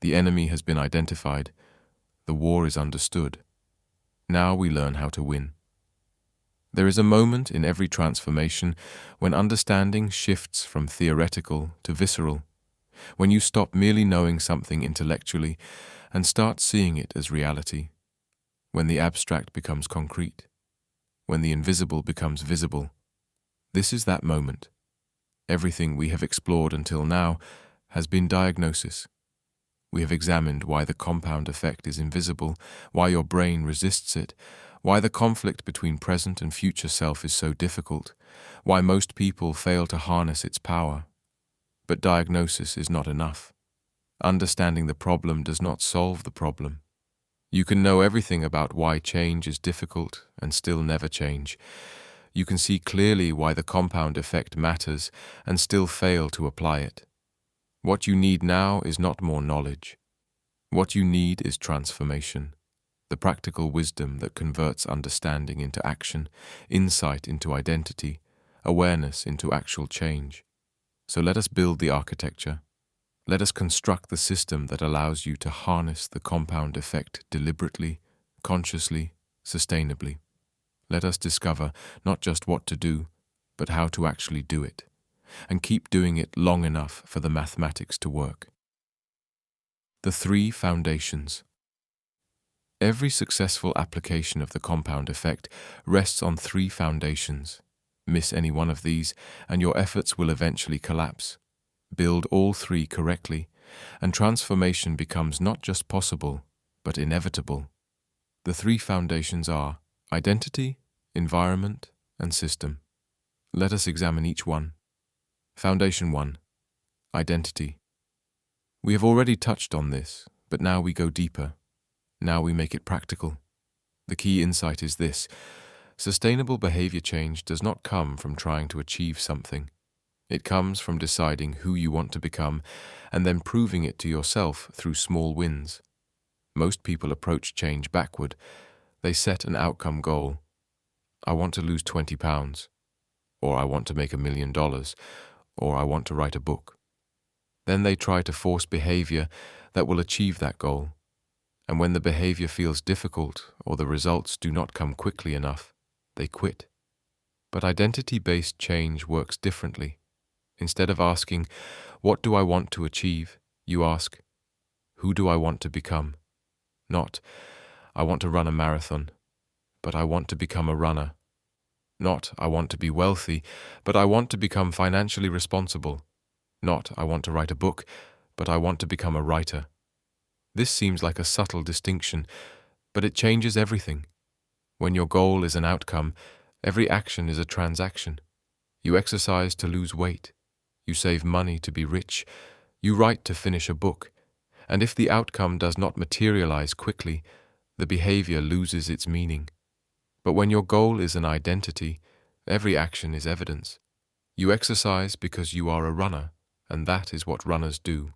the enemy has been identified, the war is understood. Now we learn how to win. There is a moment in every transformation when understanding shifts from theoretical to visceral, when you stop merely knowing something intellectually and start seeing it as reality, when the abstract becomes concrete, when the invisible becomes visible. This is that moment. Everything we have explored until now has been diagnosis. We have examined why the compound effect is invisible, why your brain resists it, why the conflict between present and future self is so difficult, why most people fail to harness its power. But diagnosis is not enough. Understanding the problem does not solve the problem. You can know everything about why change is difficult and still never change. You can see clearly why the compound effect matters and still fail to apply it. What you need now is not more knowledge. What you need is transformation, the practical wisdom that converts understanding into action, insight into identity, awareness into actual change. So let us build the architecture. Let us construct the system that allows you to harness the compound effect deliberately, consciously, sustainably. Let us discover not just what to do, but how to actually do it, and keep doing it long enough for the mathematics to work. The 3 foundations. Every successful application of the compound effect rests on 3 foundations. Miss any one of these, and your efforts will eventually collapse. Build all 3 correctly, and transformation becomes not just possible, but inevitable. The 3 foundations are identity, environment, and system. Let us examine each one. Foundation 1. Identity. We have already touched on this, but now we go deeper. Now we make it practical. The key insight is this: sustainable behavior change does not come from trying to achieve something. It comes from deciding who you want to become and then proving it to yourself through small wins. Most people approach change backward. They set an outcome goal. I want to lose 20 pounds, or I want to make $1 million, or I want to write a book. Then they try to force behavior that will achieve that goal. And when the behavior feels difficult or the results do not come quickly enough, they quit. But identity-based change works differently. Instead of asking, "What do I want to achieve?" you ask, "Who do I want to become?" Not, "I want to run a marathon," but "I want to become a runner." Not, "I want to be wealthy," but "I want to become financially responsible." Not, "I want to write a book," but "I want to become a writer." This seems like a subtle distinction, but it changes everything. When your goal is an outcome, every action is a transaction. You exercise to lose weight. You save money to be rich. You write to finish a book. And if the outcome does not materialize quickly, the behavior loses its meaning. But when your goal is an identity, every action is evidence. You exercise because you are a runner, and that is what runners do.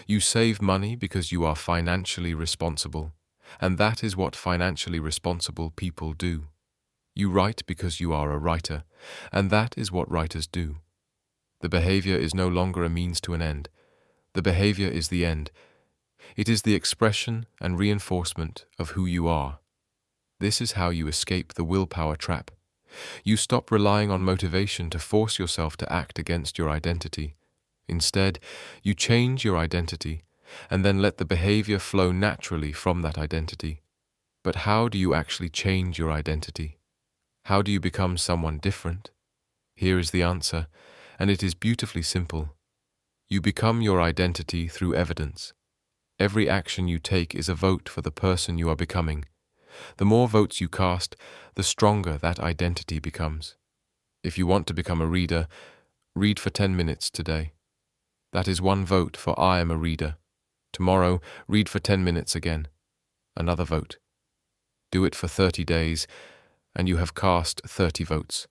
You save money because you are financially responsible, and that is what financially responsible people do. You write because you are a writer, and that is what writers do. The behavior is no longer a means to an end. The behavior is the end. It is the expression and reinforcement of who you are. This is how you escape the willpower trap. You stop relying on motivation to force yourself to act against your identity. Instead, you change your identity and then let the behavior flow naturally from that identity. But how do you actually change your identity? How do you become someone different? Here is the answer, and it is beautifully simple. You become your identity through evidence. Every action you take is a vote for the person you are becoming. The more votes you cast, the stronger that identity becomes. If you want to become a reader, read for 10 minutes today. That is one vote for I am a reader. Tomorrow, read for 10 minutes again. Another vote. Do it for 30 days, and you have cast 30 votes.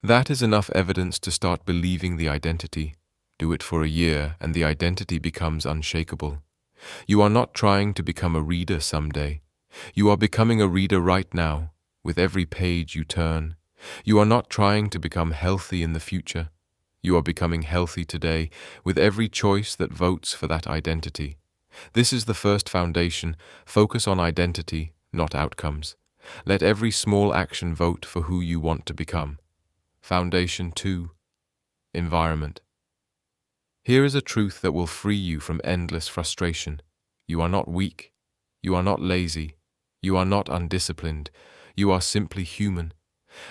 That is enough evidence to start believing the identity. Do it for a year, and the identity becomes unshakable. You are not trying to become a reader someday. You are becoming a reader right now, with every page you turn. You are not trying to become healthy in the future. You are becoming healthy today, with every choice that votes for that identity. This is the first foundation. Focus on identity, not outcomes. Let every small action vote for who you want to become. Foundation 2. Environment. Here is a truth that will free you from endless frustration. You are not weak. You are not lazy. You are not undisciplined. You are simply human.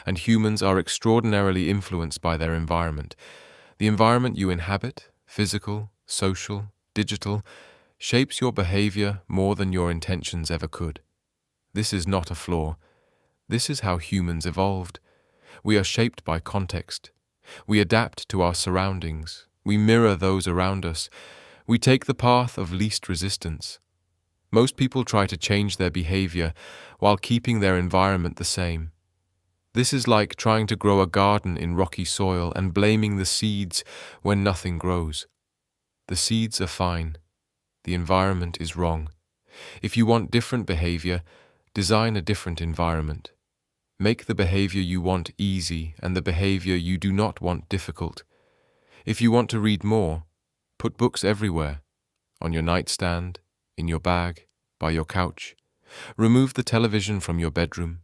And humans are extraordinarily influenced by their environment. The environment you inhabit, physical, social, digital, shapes your behavior more than your intentions ever could. This is not a flaw. This is how humans evolved. We are shaped by context. We adapt to our surroundings. We mirror those around us. We take the path of least resistance. Most people try to change their behavior while keeping their environment the same. This is like trying to grow a garden in rocky soil and blaming the seeds when nothing grows. The seeds are fine. The environment is wrong. If you want different behavior, design a different environment. Make the behavior you want easy and the behavior you do not want difficult. If you want to read more, put books everywhere, on your nightstand, in your bag, by your couch. Remove the television from your bedroom.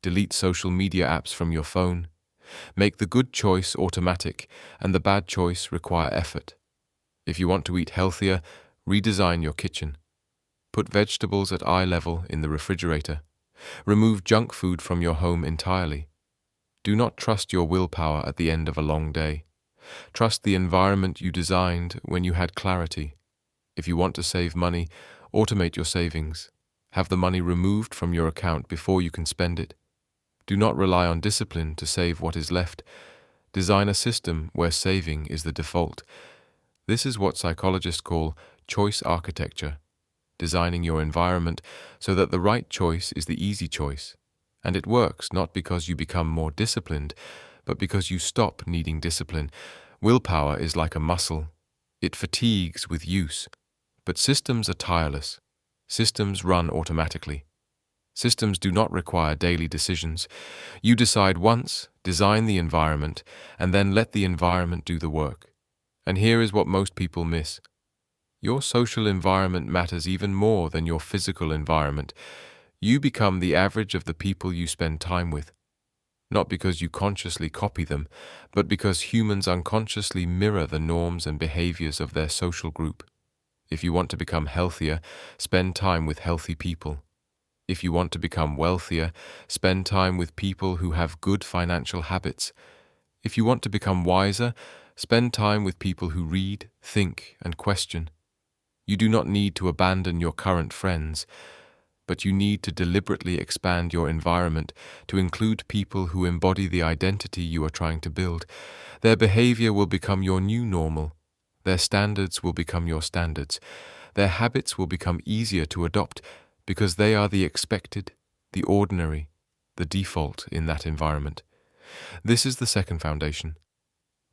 Delete social media apps from your phone. Make the good choice automatic and the bad choice require effort. If you want to eat healthier, redesign your kitchen. Put vegetables at eye level in the refrigerator. Remove junk food from your home entirely. Do not trust your willpower at the end of a long day. Trust the environment you designed when you had clarity. If you want to save money, automate your savings. Have the money removed from your account before you can spend it. Do not rely on discipline to save what is left. Design a system where saving is the default. This is what psychologists call choice architecture, designing your environment so that the right choice is the easy choice. And it works not because you become more disciplined, but because you stop needing discipline. Willpower is like a muscle. It fatigues with use. But systems are tireless. Systems run automatically. Systems do not require daily decisions. You decide once, design the environment, and then let the environment do the work. And here is what most people miss. Your social environment matters even more than your physical environment. You become the average of the people you spend time with. Not because you consciously copy them, but because humans unconsciously mirror the norms and behaviors of their social group. If you want to become healthier, spend time with healthy people. If you want to become wealthier, spend time with people who have good financial habits. If you want to become wiser, spend time with people who read, think, and question. You do not need to abandon your current friends, but you need to deliberately expand your environment to include people who embody the identity you are trying to build. Their behavior will become your new normal. Their standards will become your standards. Their habits will become easier to adopt because they are the expected, the ordinary, the default in that environment. This is the second foundation.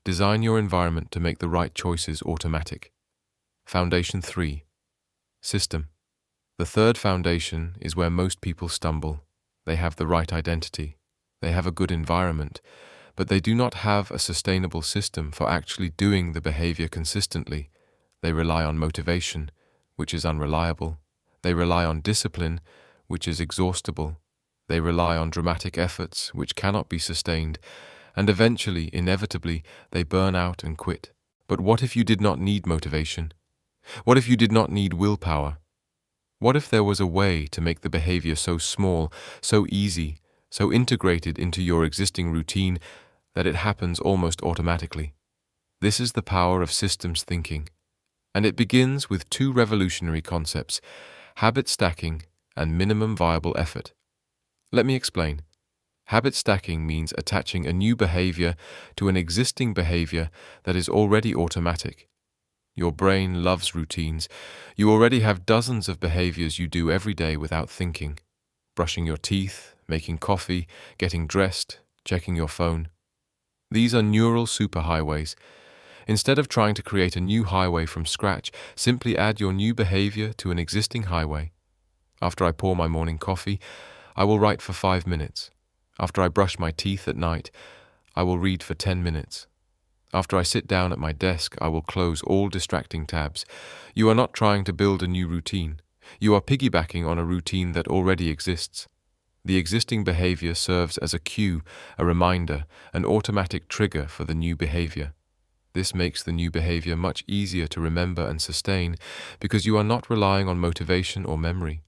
Design your environment to make the right choices automatic. Foundation 3. System. The third foundation is where most people stumble. They have the right identity. They have a good environment, but they do not have a sustainable system for actually doing the behavior consistently. They rely on motivation, which is unreliable. They rely on discipline, which is exhaustible. They rely on dramatic efforts, which cannot be sustained, and eventually, inevitably, they burn out and quit. But what if you did not need motivation? What if you did not need willpower? What if there was a way to make the behavior so small, so easy, so integrated into your existing routine that it happens almost automatically? This is the power of systems thinking, and it begins with two revolutionary concepts: habit stacking and minimum viable effort. Let me explain. Habit stacking means attaching a new behavior to an existing behavior that is already automatic. Your brain loves routines. You already have dozens of behaviors you do every day without thinking. Brushing your teeth, making coffee, getting dressed, checking your phone. These are neural superhighways. Instead of trying to create a new highway from scratch, simply add your new behavior to an existing highway. After I pour my morning coffee, I will write for 5 minutes. After I brush my teeth at night, I will read for 10 minutes. After I sit down at my desk, I will close all distracting tabs. You are not trying to build a new routine. You are piggybacking on a routine that already exists. The existing behavior serves as a cue, a reminder, an automatic trigger for the new behavior. This makes the new behavior much easier to remember and sustain because you are not relying on motivation or memory.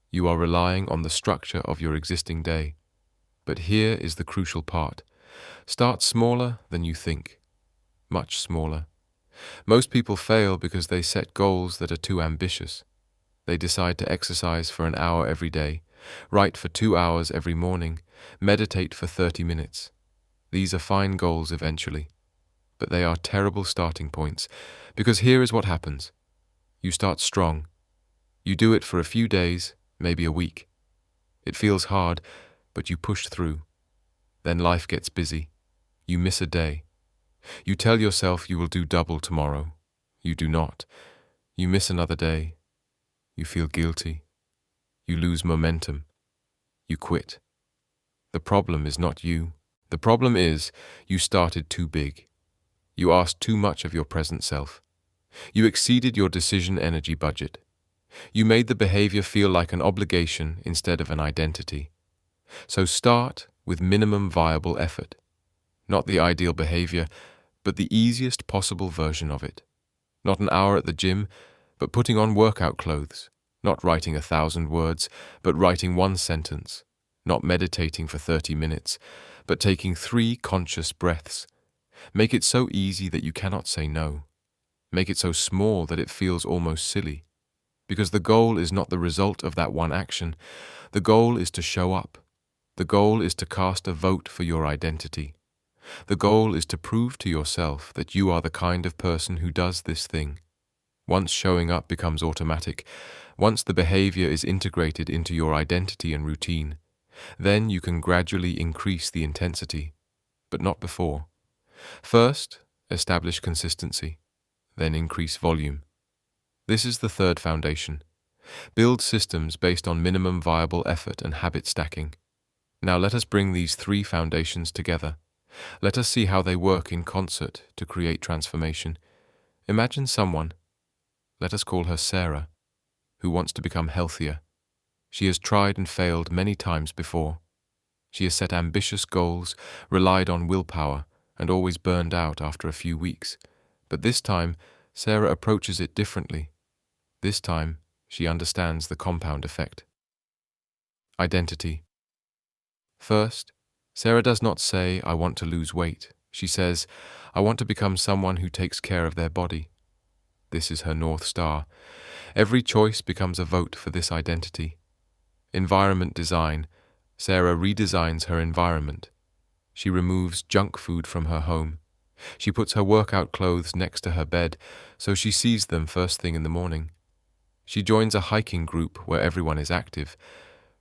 You are relying on the structure of your existing day. But here is the crucial part. Start smaller than you think. Much smaller. Most people fail because they set goals that are too ambitious. They decide to exercise for an hour every day, write for 2 hours every morning, meditate for 30 minutes. These are fine goals eventually, but they are terrible starting points, because here is what happens. You start strong. You do it for a few days, maybe a week. It feels hard, but you push through. Then life gets busy. You miss a day. You tell yourself you will do double tomorrow. You do not. You miss another day. You feel guilty. You lose momentum. You quit. The problem is not you. The problem is you started too big. You asked too much of your present self. You exceeded your decision energy budget. You made the behavior feel like an obligation instead of an identity. So start with minimum viable effort. Not the ideal behavior, but the easiest possible version of it. Not an hour at the gym, but putting on workout clothes. Not writing 1,000 words, but writing 1 sentence. Not meditating for 30 minutes, but taking 3 conscious breaths. Make it so easy that you cannot say no. Make it so small that it feels almost silly. Because the goal is not the result of that one action. The goal is to show up. The goal is to cast a vote for your identity. The goal is to prove to yourself that you are the kind of person who does this thing. Once showing up becomes automatic, once the behavior is integrated into your identity and routine, then you can gradually increase the intensity, but not before. First, establish consistency, then increase volume. This is the third foundation. Build systems based on minimum viable effort and habit stacking. Now let us bring these 3 foundations together. Let us see how they work in concert to create transformation. Imagine someone, let us call her Sarah, who wants to become healthier. She has tried and failed many times before. She has set ambitious goals, relied on willpower, and always burned out after a few weeks. But this time, Sarah approaches it differently. This time, she understands the compound effect. Identity. First, Sarah does not say, "I want to lose weight." She says, "I want to become someone who takes care of their body." This is her North Star. Every choice becomes a vote for this identity. Environment design. Sarah redesigns her environment. She removes junk food from her home. She puts her workout clothes next to her bed, so she sees them first thing in the morning. She joins a hiking group where everyone is active.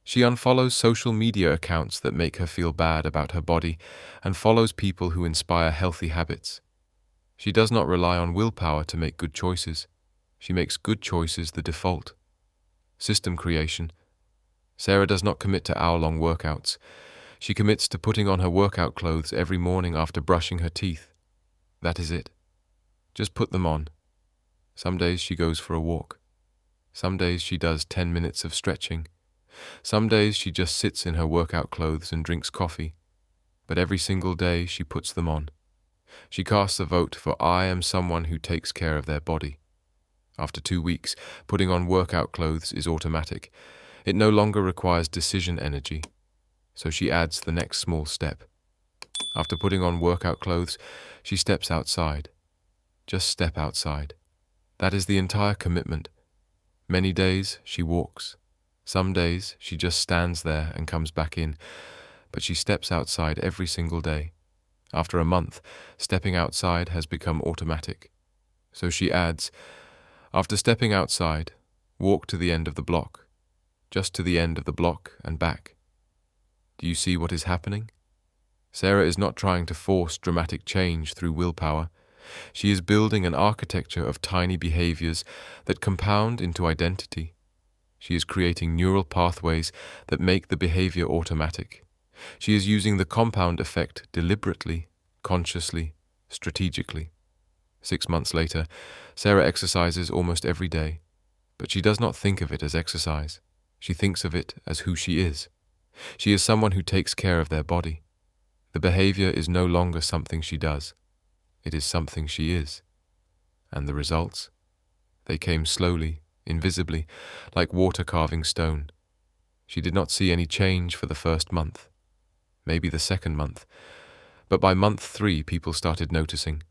She unfollows social media accounts that make her feel bad about her body and follows people who inspire healthy habits. She does not rely on willpower to make good choices. She makes good choices the default. System creation. Sarah does not commit to hour-long workouts. She commits to putting on her workout clothes every morning after brushing her teeth. That is it. Just put them on. Some days she goes for a walk. Some days she does 10 minutes of stretching. Some days she just sits in her workout clothes and drinks coffee. But every single day she puts them on. She casts a vote for I am someone who takes care of their body. After 2 weeks, putting on workout clothes is automatic. It no longer requires decision energy. So she adds the next small step. After putting on workout clothes, she steps outside. Just step outside. That is the entire commitment. Many days she walks. Some days she just stands there and comes back in, but she steps outside every single day. After a month, stepping outside has become automatic. So she adds, after stepping outside, walk to the end of the block. Just to the end of the block and back. Do you see what is happening? Sarah is not trying to force dramatic change through willpower. She is building an architecture of tiny behaviors that compound into identity. She is creating neural pathways that make the behavior automatic. She is using the compound effect deliberately, consciously, strategically. 6 months later, Sarah exercises almost every day, but she does not think of it as exercise. She thinks of it as who she is. She is someone who takes care of their body. The behavior is no longer something she does. It is something she is. And the results? They came slowly, invisibly, like water carving stone. She did not see any change for the first month, maybe the second month. But by month 3, people started noticing.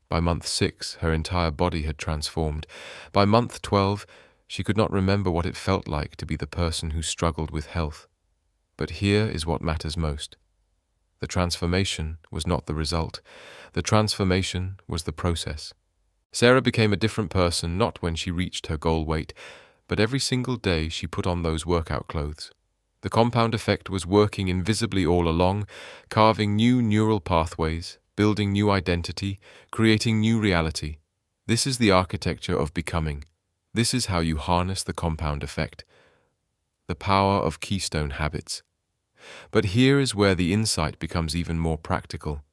By month 6, her entire body had transformed. By month 12, she could not remember what it felt like to be the person who struggled with health. But here is what matters most. The transformation was not the result. The transformation was the process. Sarah became a different person not when she reached her goal weight, but every single day she put on those workout clothes. The compound effect was working invisibly all along, carving new neural pathways, building new identity, creating new reality. This is the architecture of becoming. This is how you harness the compound effect. The power of keystone habits. But here is where the insight becomes even more practical.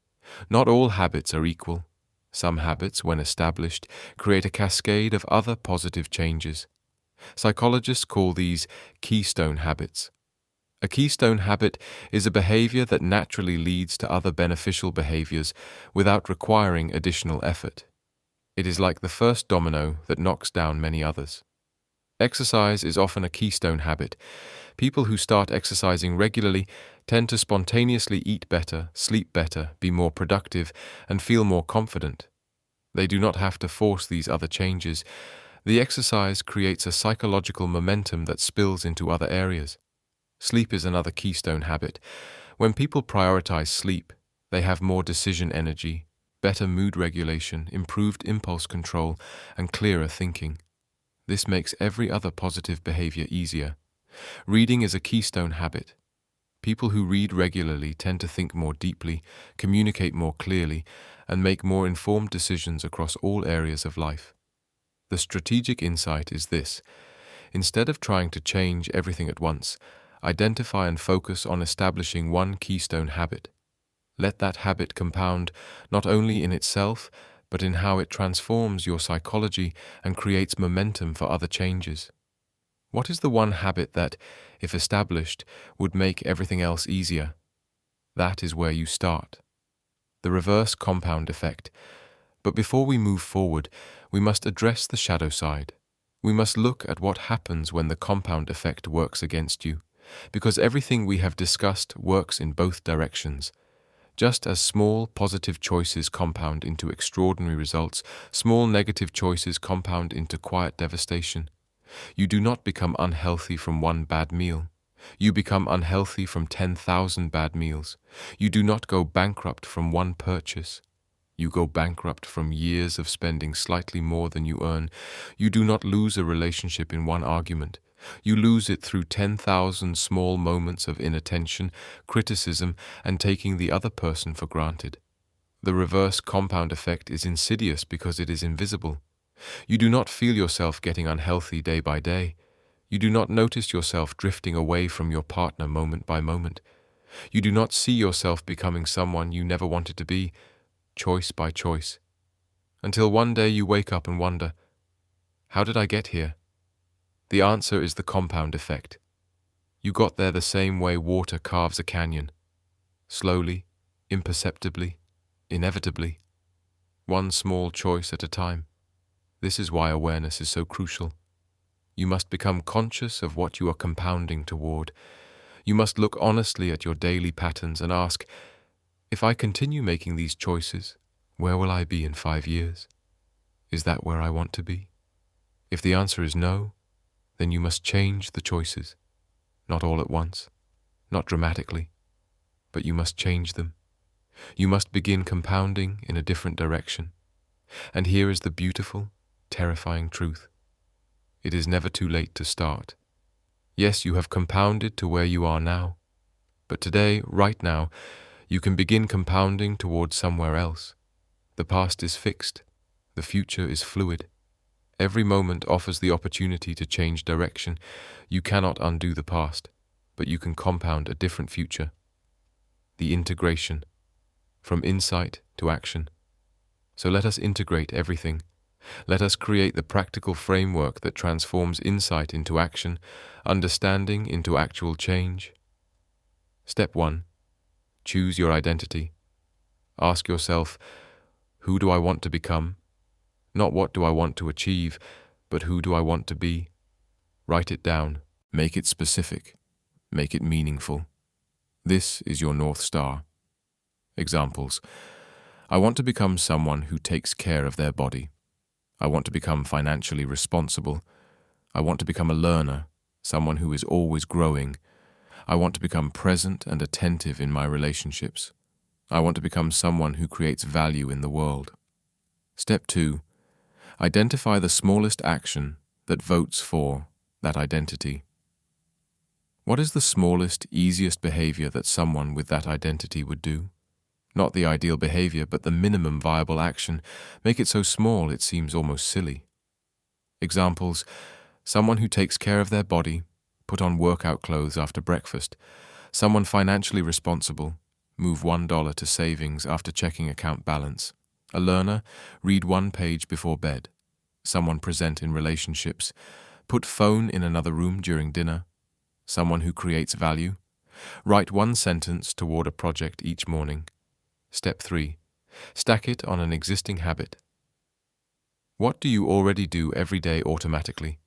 Not all habits are equal. Some habits, when established, create a cascade of other positive changes. Psychologists call these keystone habits. A keystone habit is a behavior that naturally leads to other beneficial behaviors without requiring additional effort. It is like the first domino that knocks down many others. Exercise is often a keystone habit. People who start exercising regularly tend to spontaneously eat better, sleep better, be more productive, and feel more confident. They do not have to force these other changes. The exercise creates a psychological momentum that spills into other areas. Sleep is another keystone habit. When people prioritize sleep, they have more decision energy, better mood regulation, improved impulse control, and clearer thinking. This makes every other positive behavior easier. Reading is a keystone habit. People who read regularly tend to think more deeply, communicate more clearly, and make more informed decisions across all areas of life. The strategic insight is this: instead of trying to change everything at once, identify and focus on establishing one keystone habit. Let that habit compound not only in itself, but in how it transforms your psychology and creates momentum for other changes. What is the one habit that, if established, would make everything else easier? That is where you start. The reverse compound effect. But before we move forward, we must address the shadow side. We must look at what happens when the compound effect works against you, because everything we have discussed works in both directions. Just as small positive choices compound into extraordinary results, small negative choices compound into quiet devastation. You do not become unhealthy from one bad meal. You become unhealthy from 10,000 bad meals. You do not go bankrupt from one purchase. You go bankrupt from years of spending slightly more than you earn. You do not lose a relationship in one argument. You lose it through 10,000 small moments of inattention, criticism, and taking the other person for granted. The reverse compound effect is insidious because it is invisible. You do not feel yourself getting unhealthy day by day. You do not notice yourself drifting away from your partner moment by moment. You do not see yourself becoming someone you never wanted to be, choice by choice. Until one day you wake up and wonder, how did I get here? The answer is the compound effect. You got there the same way water carves a canyon. Slowly, imperceptibly, inevitably. One small choice at a time. This is why awareness is so crucial. You must become conscious of what you are compounding toward. You must look honestly at your daily patterns and ask, if I continue making these choices, where will I be in 5 years? Is that where I want to be? If the answer is no, then you must change the choices. Not all at once, not dramatically, but you must change them. You must begin compounding in a different direction. And here is the beautiful, terrifying truth. It is never too late to start. Yes, you have compounded to where you are now, but today, right now, you can begin compounding towards somewhere else. The past is fixed. The future is fluid. Every moment offers the opportunity to change direction. You cannot undo the past, but you can compound a different future. The integration, from insight to action. So let us integrate everything. Let us create the practical framework that transforms insight into action, understanding into actual change. Step 1. Choose your identity. Ask yourself, who do I want to become? Not what do I want to achieve, but who do I want to be? Write it down. Make it specific. Make it meaningful. This is your North Star. Examples. I want to become someone who takes care of their body. I want to become financially responsible. I want to become a learner, someone who is always growing. I want to become present and attentive in my relationships. I want to become someone who creates value in the world. Step 2. Identify the smallest action that votes for that identity. What is the smallest, easiest behavior that someone with that identity would do? Not the ideal behavior, but the minimum viable action. Make it so small it seems almost silly. Examples. Someone who takes care of their body, put on workout clothes after breakfast. Someone financially responsible, move $1 to savings after checking account balance. A learner, read 1 page before bed. Someone present in relationships, put phone in another room during dinner. Someone who creates value, write 1 sentence toward a project each morning. Step 3. Stack it on an existing habit. What do you already do every day automatically?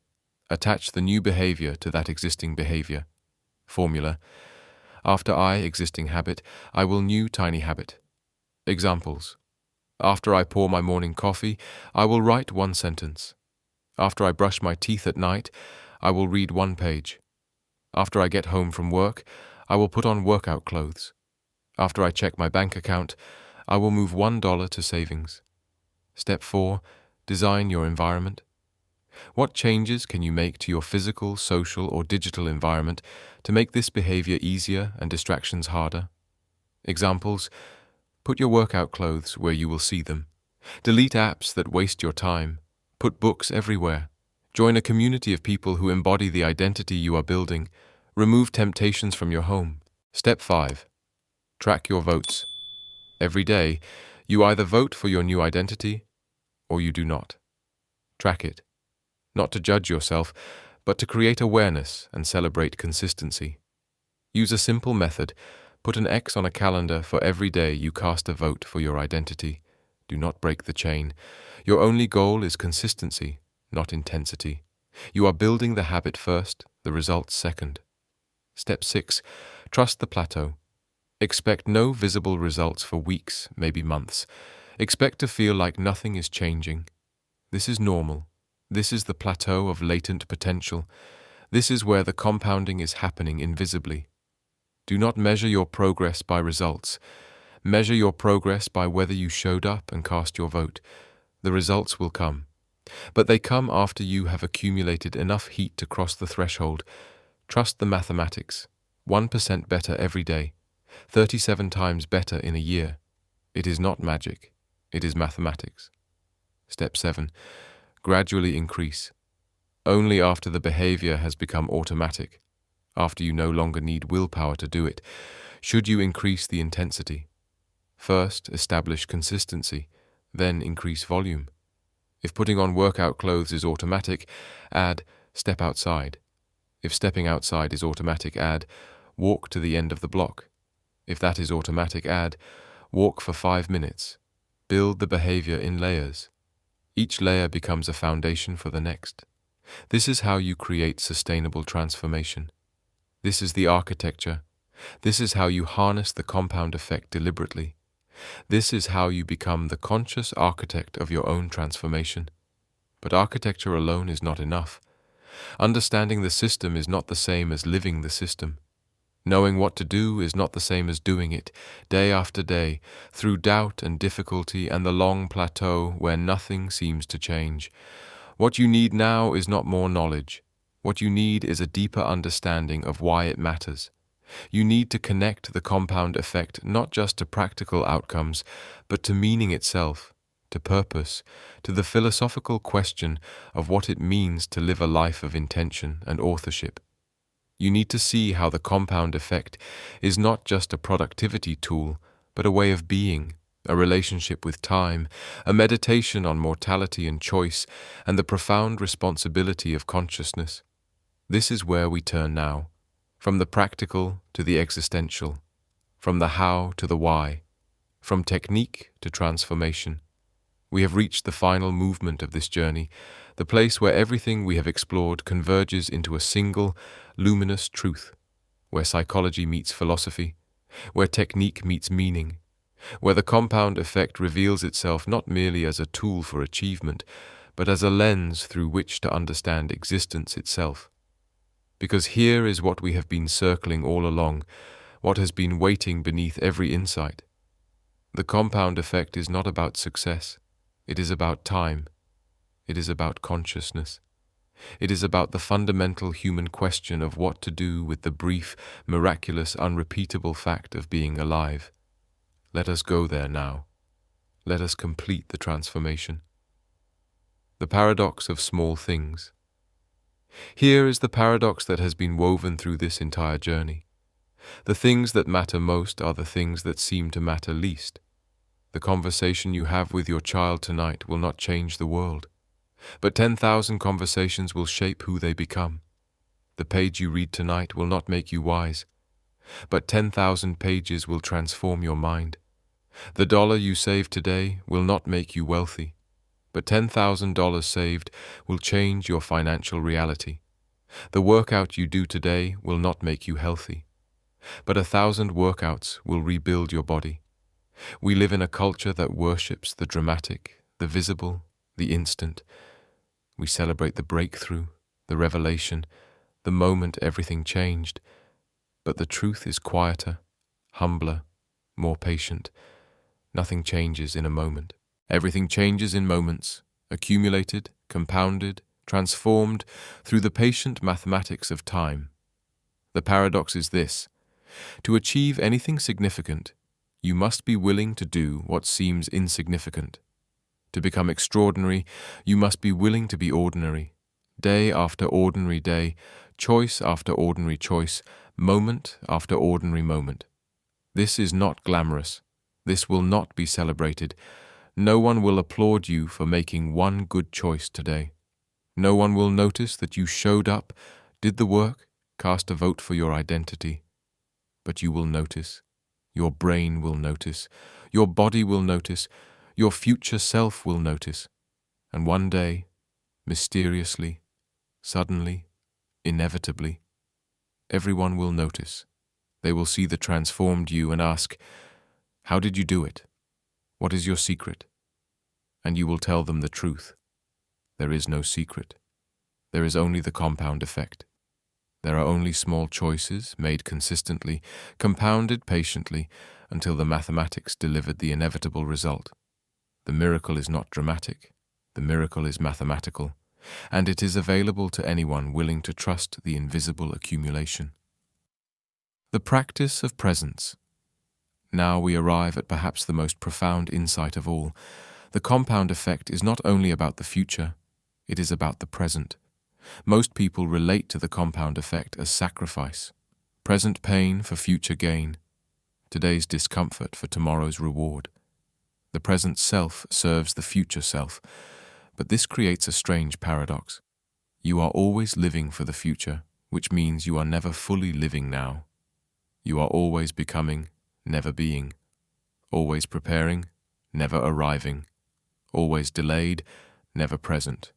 Attach the new behavior to that existing behavior. Formula. After I, existing habit, I will new tiny habit. Examples. After I pour my morning coffee, I will write 1 sentence. After I brush my teeth at night, I will read 1 page. After I get home from work, I will put on workout clothes. After I check my bank account, I will move $1 to savings. Step 4. Design your environment. What changes can you make to your physical, social, or digital environment to make this behavior easier and distractions harder? Examples. Put your workout clothes where you will see them. Delete apps that waste your time. Put books everywhere. Join a community of people who embody the identity you are building. Remove temptations from your home. Step 5. Track your votes. Every day, you either vote for your new identity or you do not. Track it. Not to judge yourself, but to create awareness and celebrate consistency. Use a simple method. Put an X on a calendar for every day you cast a vote for your identity. Do not break the chain. Your only goal is consistency, not intensity. You are building the habit first, the results second. Step 6. Trust the plateau. Expect no visible results for weeks, maybe months. Expect to feel like nothing is changing. This is normal. This is the plateau of latent potential. This is where the compounding is happening invisibly. Do not measure your progress by results. Measure your progress by whether you showed up and cast your vote. The results will come. But they come after you have accumulated enough heat to cross the threshold. Trust the mathematics. 1% better every day. 37 times better in a year. It is not magic. It is mathematics. Step 7. Gradually increase. Only after the behavior has become automatic, after you no longer need willpower to do it, should you increase the intensity. First, establish consistency, then increase volume. If putting on workout clothes is automatic, add Step outside. If stepping outside is automatic, add, walk to the end of the block. If that is automatic, add, walk for 5 minutes. Build the behavior in layers. Each layer becomes a foundation for the next. This is how you create sustainable transformation. This is the architecture. This is how you harness the compound effect deliberately. This is how you become the conscious architect of your own transformation. But architecture alone is not enough. Understanding the system is not the same as living the system. Knowing what to do is not the same as doing it, day after day, through doubt and difficulty and the long plateau where nothing seems to change. What you need now is not more knowledge. What you need is a deeper understanding of why it matters. You need to connect the compound effect not just to practical outcomes, but to meaning itself, to purpose, to the philosophical question of what it means to live a life of intention and authorship. You need to see how the compound effect is not just a productivity tool, but a way of being, a relationship with time, a meditation on mortality and choice, and the profound responsibility of consciousness. This is where we turn now. From the practical to the existential, from the how to the why, from technique to transformation. We have reached the final movement of this journey, the place where everything we have explored converges into a single, luminous truth, where psychology meets philosophy, where technique meets meaning, where the compound effect reveals itself not merely as a tool for achievement, but as a lens through which to understand existence itself. Because here is what we have been circling all along, what has been waiting beneath every insight. The compound effect is not about success. It is about time. It is about consciousness. It is about the fundamental human question of what to do with the brief, miraculous, unrepeatable fact of being alive. Let us go there now. Let us complete the transformation. The paradox of small things. Here is the paradox that has been woven through this entire journey. The things that matter most are the things that seem to matter least. The conversation you have with your child tonight will not change the world, but 10,000 conversations will shape who they become. The page you read tonight will not make you wise, but 10,000 pages will transform your mind. The dollar you save today will not make you wealthy, but $10,000 saved will change your financial reality. The workout you do today will not make you healthy, but 1,000 workouts will rebuild your body. We live in a culture that worships the dramatic, the visible, the instant. We celebrate the breakthrough, the revelation, the moment everything changed. But the truth is quieter, humbler, more patient. Nothing changes in a moment. Everything changes in moments, accumulated, compounded, transformed through the patient mathematics of time. The paradox is this: to achieve anything significant, you must be willing to do what seems insignificant. To become extraordinary, you must be willing to be ordinary. Day after ordinary day, choice after ordinary choice, moment after ordinary moment. This is not glamorous. This will not be celebrated. No one will applaud you for making one good choice today. No one will notice that you showed up, did the work, cast a vote for your identity. But you will notice. Your brain will notice. Your body will notice. Your future self will notice. And one day, mysteriously, suddenly, inevitably, everyone will notice. They will see the transformed you and ask, "How did you do it? What is your secret?" And you will tell them the truth. There is no secret. There is only the compound effect. There are only small choices made consistently, compounded patiently, until the mathematics delivered the inevitable result. The miracle is not dramatic. The miracle is mathematical, and it is available to anyone willing to trust the invisible accumulation. The practice of presence. Now we arrive at perhaps the most profound insight of all. The compound effect is not only about the future, it is about the present. Most people relate to the compound effect as sacrifice, present pain for future gain, today's discomfort for tomorrow's reward. The present self serves the future self, but this creates a strange paradox. You are always living for the future, which means you are never fully living now. You are always becoming, never being. Always preparing, never arriving. Always delayed, never present.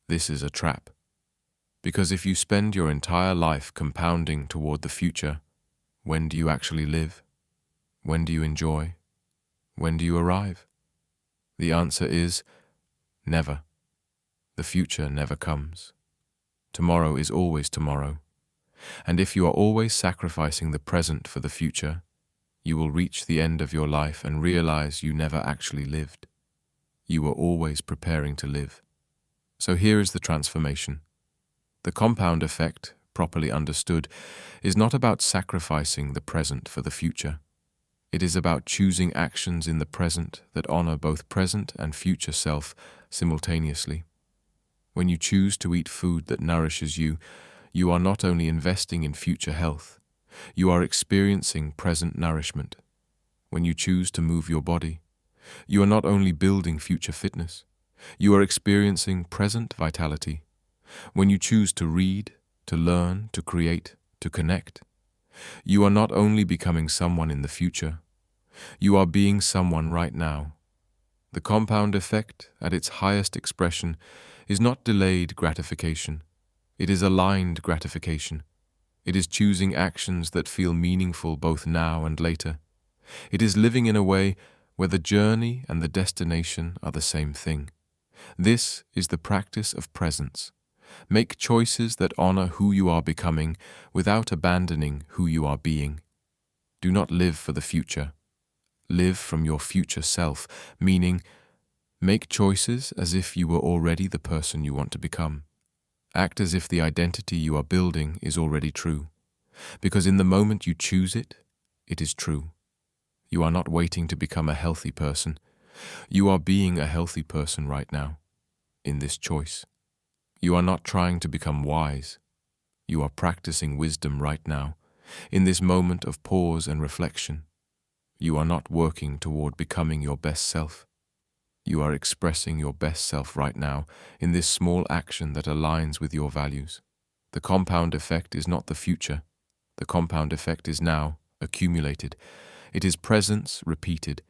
This is a trap. Because if you spend your entire life compounding toward the future, when do you actually live? When do you enjoy? When do you arrive? The answer is never. The future never comes. Tomorrow is always tomorrow. And if you are always sacrificing the present for the future, you will reach the end of your life and realize you never actually lived. You were always preparing to live. So here is the transformation. The compound effect, properly understood, is not about sacrificing the present for the future. It is about choosing actions in the present that honor both present and future self simultaneously. When you choose to eat food that nourishes you, you are not only investing in future health, you are experiencing present nourishment. When you choose to move your body, you are not only building future fitness, you are experiencing present vitality. When you choose to read, to learn, to create, to connect, you are not only becoming someone in the future, you are being someone right now. The compound effect, at its highest expression, is not delayed gratification. It is aligned gratification. It is choosing actions that feel meaningful both now and later. It is living in a way where the journey and the destination are the same thing. This is the practice of presence. Make choices that honor who you are becoming without abandoning who you are being. Do not live for the future. Live from your future self, meaning make choices as if you were already the person you want to become. Act as if the identity you are building is already true, because in the moment you choose it, it is true. You are not waiting to become a healthy person. You are being a healthy person right now, in this choice. You are not trying to become wise. You are practicing wisdom right now, in this moment of pause and reflection. You are not working toward becoming your best self. You are expressing your best self right now in this small action that aligns with your values. The compound effect is not the future. The compound effect is now, accumulated. It is presence repeated.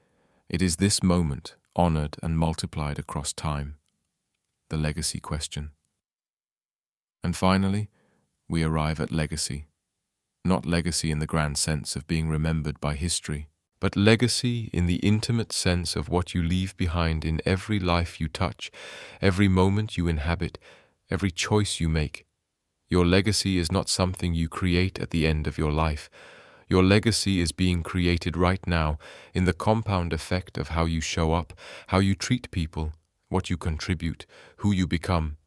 It is this moment, honored and multiplied across time. The legacy question. And finally, we arrive at legacy. Not legacy in the grand sense of being remembered by history, but legacy in the intimate sense of what you leave behind in every life you touch, every moment you inhabit, every choice you make. Your legacy is not something you create at the end of your life. Your legacy is being created right now in the compound effect of how you show up, how you treat people, what you contribute, who you become.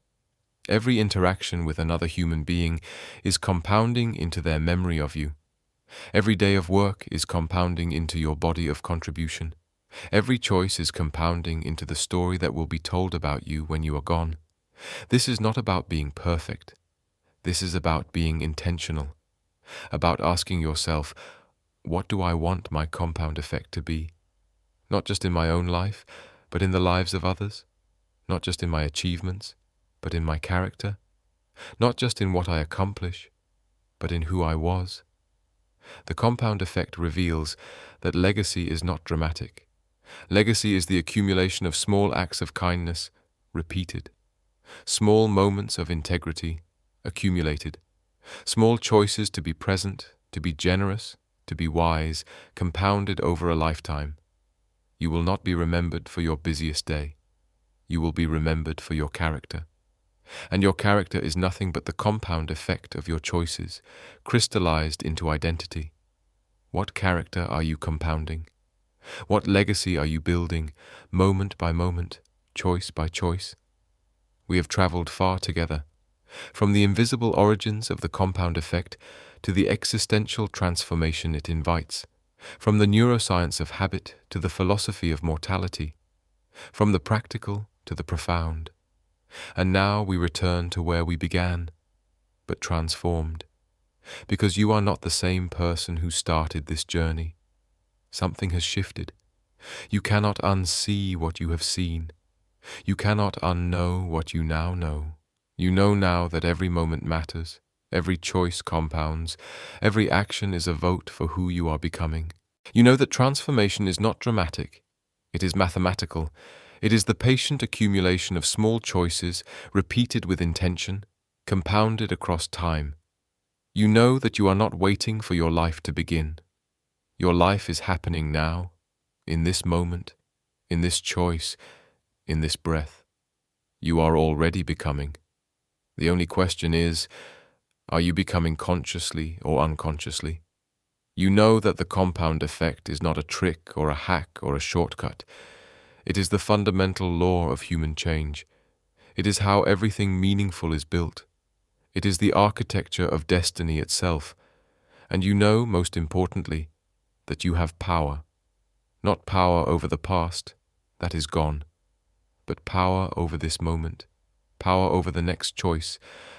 Every interaction with another human being is compounding into their memory of you. Every day of work is compounding into your body of contribution. Every choice is compounding into the story that will be told about you when you are gone. This is not about being perfect. This is about being intentional, about asking yourself, what do I want my compound effect to be? Not just in my own life, but in the lives of others. Not just in my achievements, but in my character. Not just in what I accomplish, but in who I was. The compound effect reveals that legacy is not dramatic. Legacy is the accumulation of small acts of kindness, repeated. Small moments of integrity, accumulated. Small choices to be present, to be generous, to be wise, compounded over a lifetime. You will not be remembered for your busiest day. You will be remembered for your character. And your character is nothing but the compound effect of your choices, crystallized into identity. What character are you compounding? What legacy are you building, moment by moment, choice by choice? We have traveled far together, from the invisible origins of the compound effect to the existential transformation it invites, from the neuroscience of habit to the philosophy of mortality, from the practical to the profound. And now we return to where we began, but transformed, because you are not the same person who started this journey. Something has shifted. You cannot unsee what you have seen. You cannot unknow what you now know. You know now that every moment matters, every choice compounds, every action is a vote for who you are becoming. You know that transformation is not dramatic, it is mathematical. It is the patient accumulation of small choices, repeated with intention, compounded across time. You know that you are not waiting for your life to begin. Your life is happening now, in this moment, in this choice, in this breath. You are already becoming. The only question is, are you becoming consciously or unconsciously? You know that the compound effect is not a trick or a hack or a shortcut. It is the fundamental law of human change. It is how everything meaningful is built. It is the architecture of destiny itself. And you know, most importantly, that you have power. Not power over the past, that is gone, but power over this moment, power over the next choice,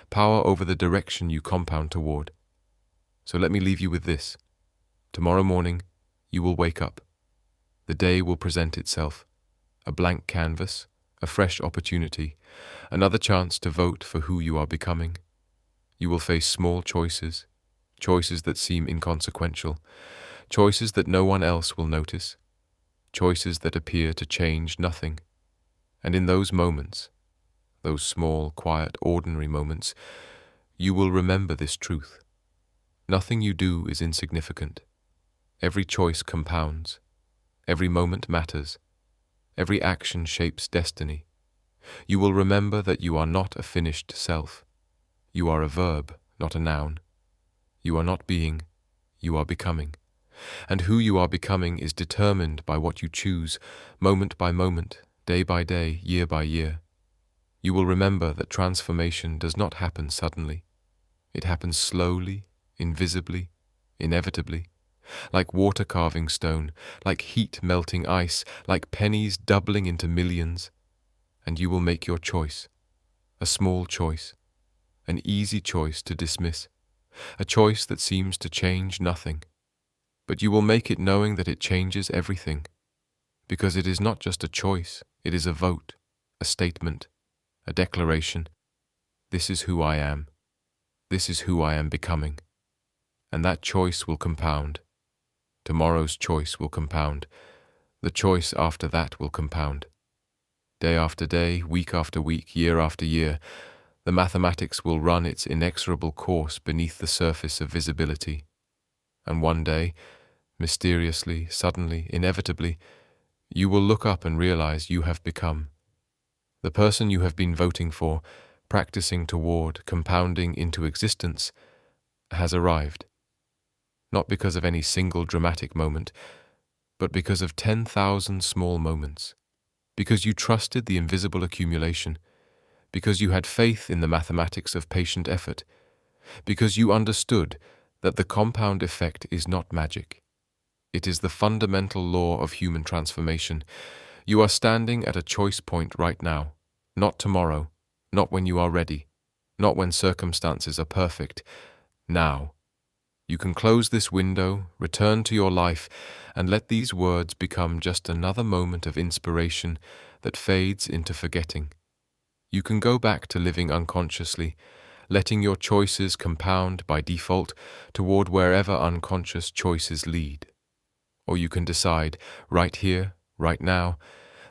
power over the direction you compound toward. So let me leave you with this. Tomorrow morning, you will wake up. The day will present itself. A blank canvas, a fresh opportunity, another chance to vote for who you are becoming. You will face small choices, choices that seem inconsequential, choices that no one else will notice, choices that appear to change nothing. And in those moments, those small, quiet, ordinary moments, you will remember this truth. Nothing you do is insignificant. Every choice compounds. Every moment matters. Every action shapes destiny. You will remember that you are not a finished self. You are a verb, not a noun. You are not being, you are becoming. And who you are becoming is determined by what you choose, moment by moment, day by day, year by year. You will remember that transformation does not happen suddenly. It happens slowly, invisibly, inevitably. Like water carving stone, like heat melting ice, like pennies doubling into millions. And you will make your choice, a small choice, an easy choice to dismiss, a choice that seems to change nothing. But you will make it knowing that it changes everything, because it is not just a choice, it is a vote, a statement, a declaration. This is who I am. This is who I am becoming. And that choice will compound. Tomorrow's choice will compound. The choice after that will compound. Day after day, week after week, year after year, the mathematics will run its inexorable course beneath the surface of visibility. And one day, mysteriously, suddenly, inevitably, you will look up and realize you have become. The person you have been voting for, practicing toward, compounding into existence, has arrived. Not because of any single dramatic moment, but because of 10,000 small moments. Because you trusted the invisible accumulation. Because you had faith in the mathematics of patient effort. Because you understood that the compound effect is not magic. It is the fundamental law of human transformation. You are standing at a choice point right now. Not tomorrow. Not when you are ready. Not when circumstances are perfect. Now. You can close this window, return to your life, and let these words become just another moment of inspiration that fades into forgetting. You can go back to living unconsciously, letting your choices compound by default toward wherever unconscious choices lead. Or you can decide, right here, right now,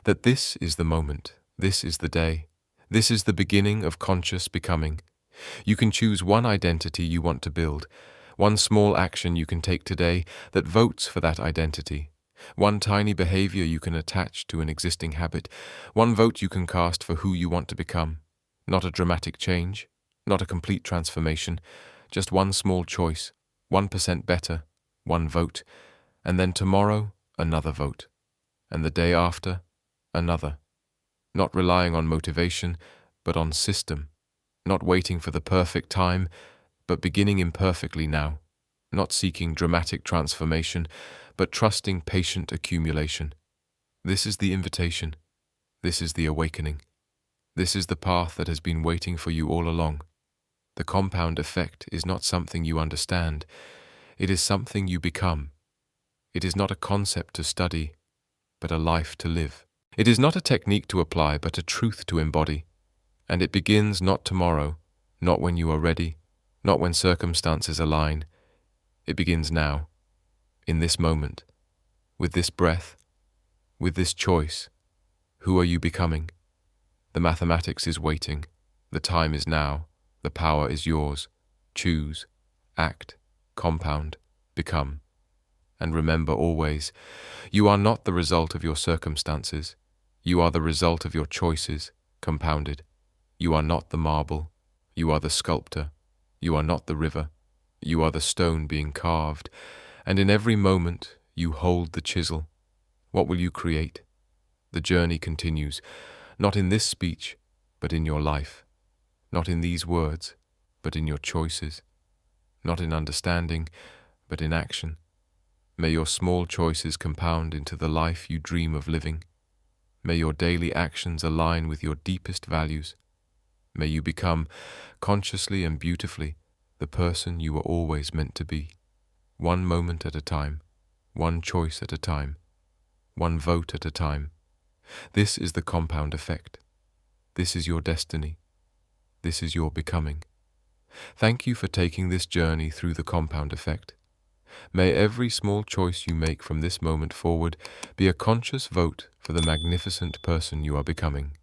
that this is the moment, this is the day, this is the beginning of conscious becoming. You can choose one identity you want to build, one small action you can take today that votes for that identity, one tiny behavior you can attach to an existing habit, one vote you can cast for who you want to become. Not a dramatic change, not a complete transformation, just one small choice, 1% better, one vote, and then tomorrow, another vote, and the day after, another. Not relying on motivation, but on system. Not waiting for the perfect time, but beginning imperfectly now. Not seeking dramatic transformation, but trusting patient accumulation. This is the invitation. This is the awakening. This is the path that has been waiting for you all along. The compound effect is not something you understand. It is something you become. It is not a concept to study, but a life to live. It is not a technique to apply, but a truth to embody. And it begins not tomorrow, not when you are ready, not when circumstances align. It begins now, in this moment, with this breath, with this choice. Who are you becoming? The mathematics is waiting. The time is now. The power is yours. Choose, act, compound, become. And remember always, you are not the result of your circumstances. You are the result of your choices, compounded. You are not the marble. You are the sculptor. You are not the river. You are the stone being carved. And in every moment, you hold the chisel. What will you create? The journey continues, not in this speech, but in your life. Not in these words, but in your choices. Not in understanding, but in action. May your small choices compound into the life you dream of living. May your daily actions align with your deepest values. May you become, consciously and beautifully, the person you were always meant to be. One moment at a time, one choice at a time, one vote at a time. This is the compound effect. This is your destiny. This is your becoming. Thank you for taking this journey through the compound effect. May every small choice you make from this moment forward be a conscious vote for the magnificent person you are becoming.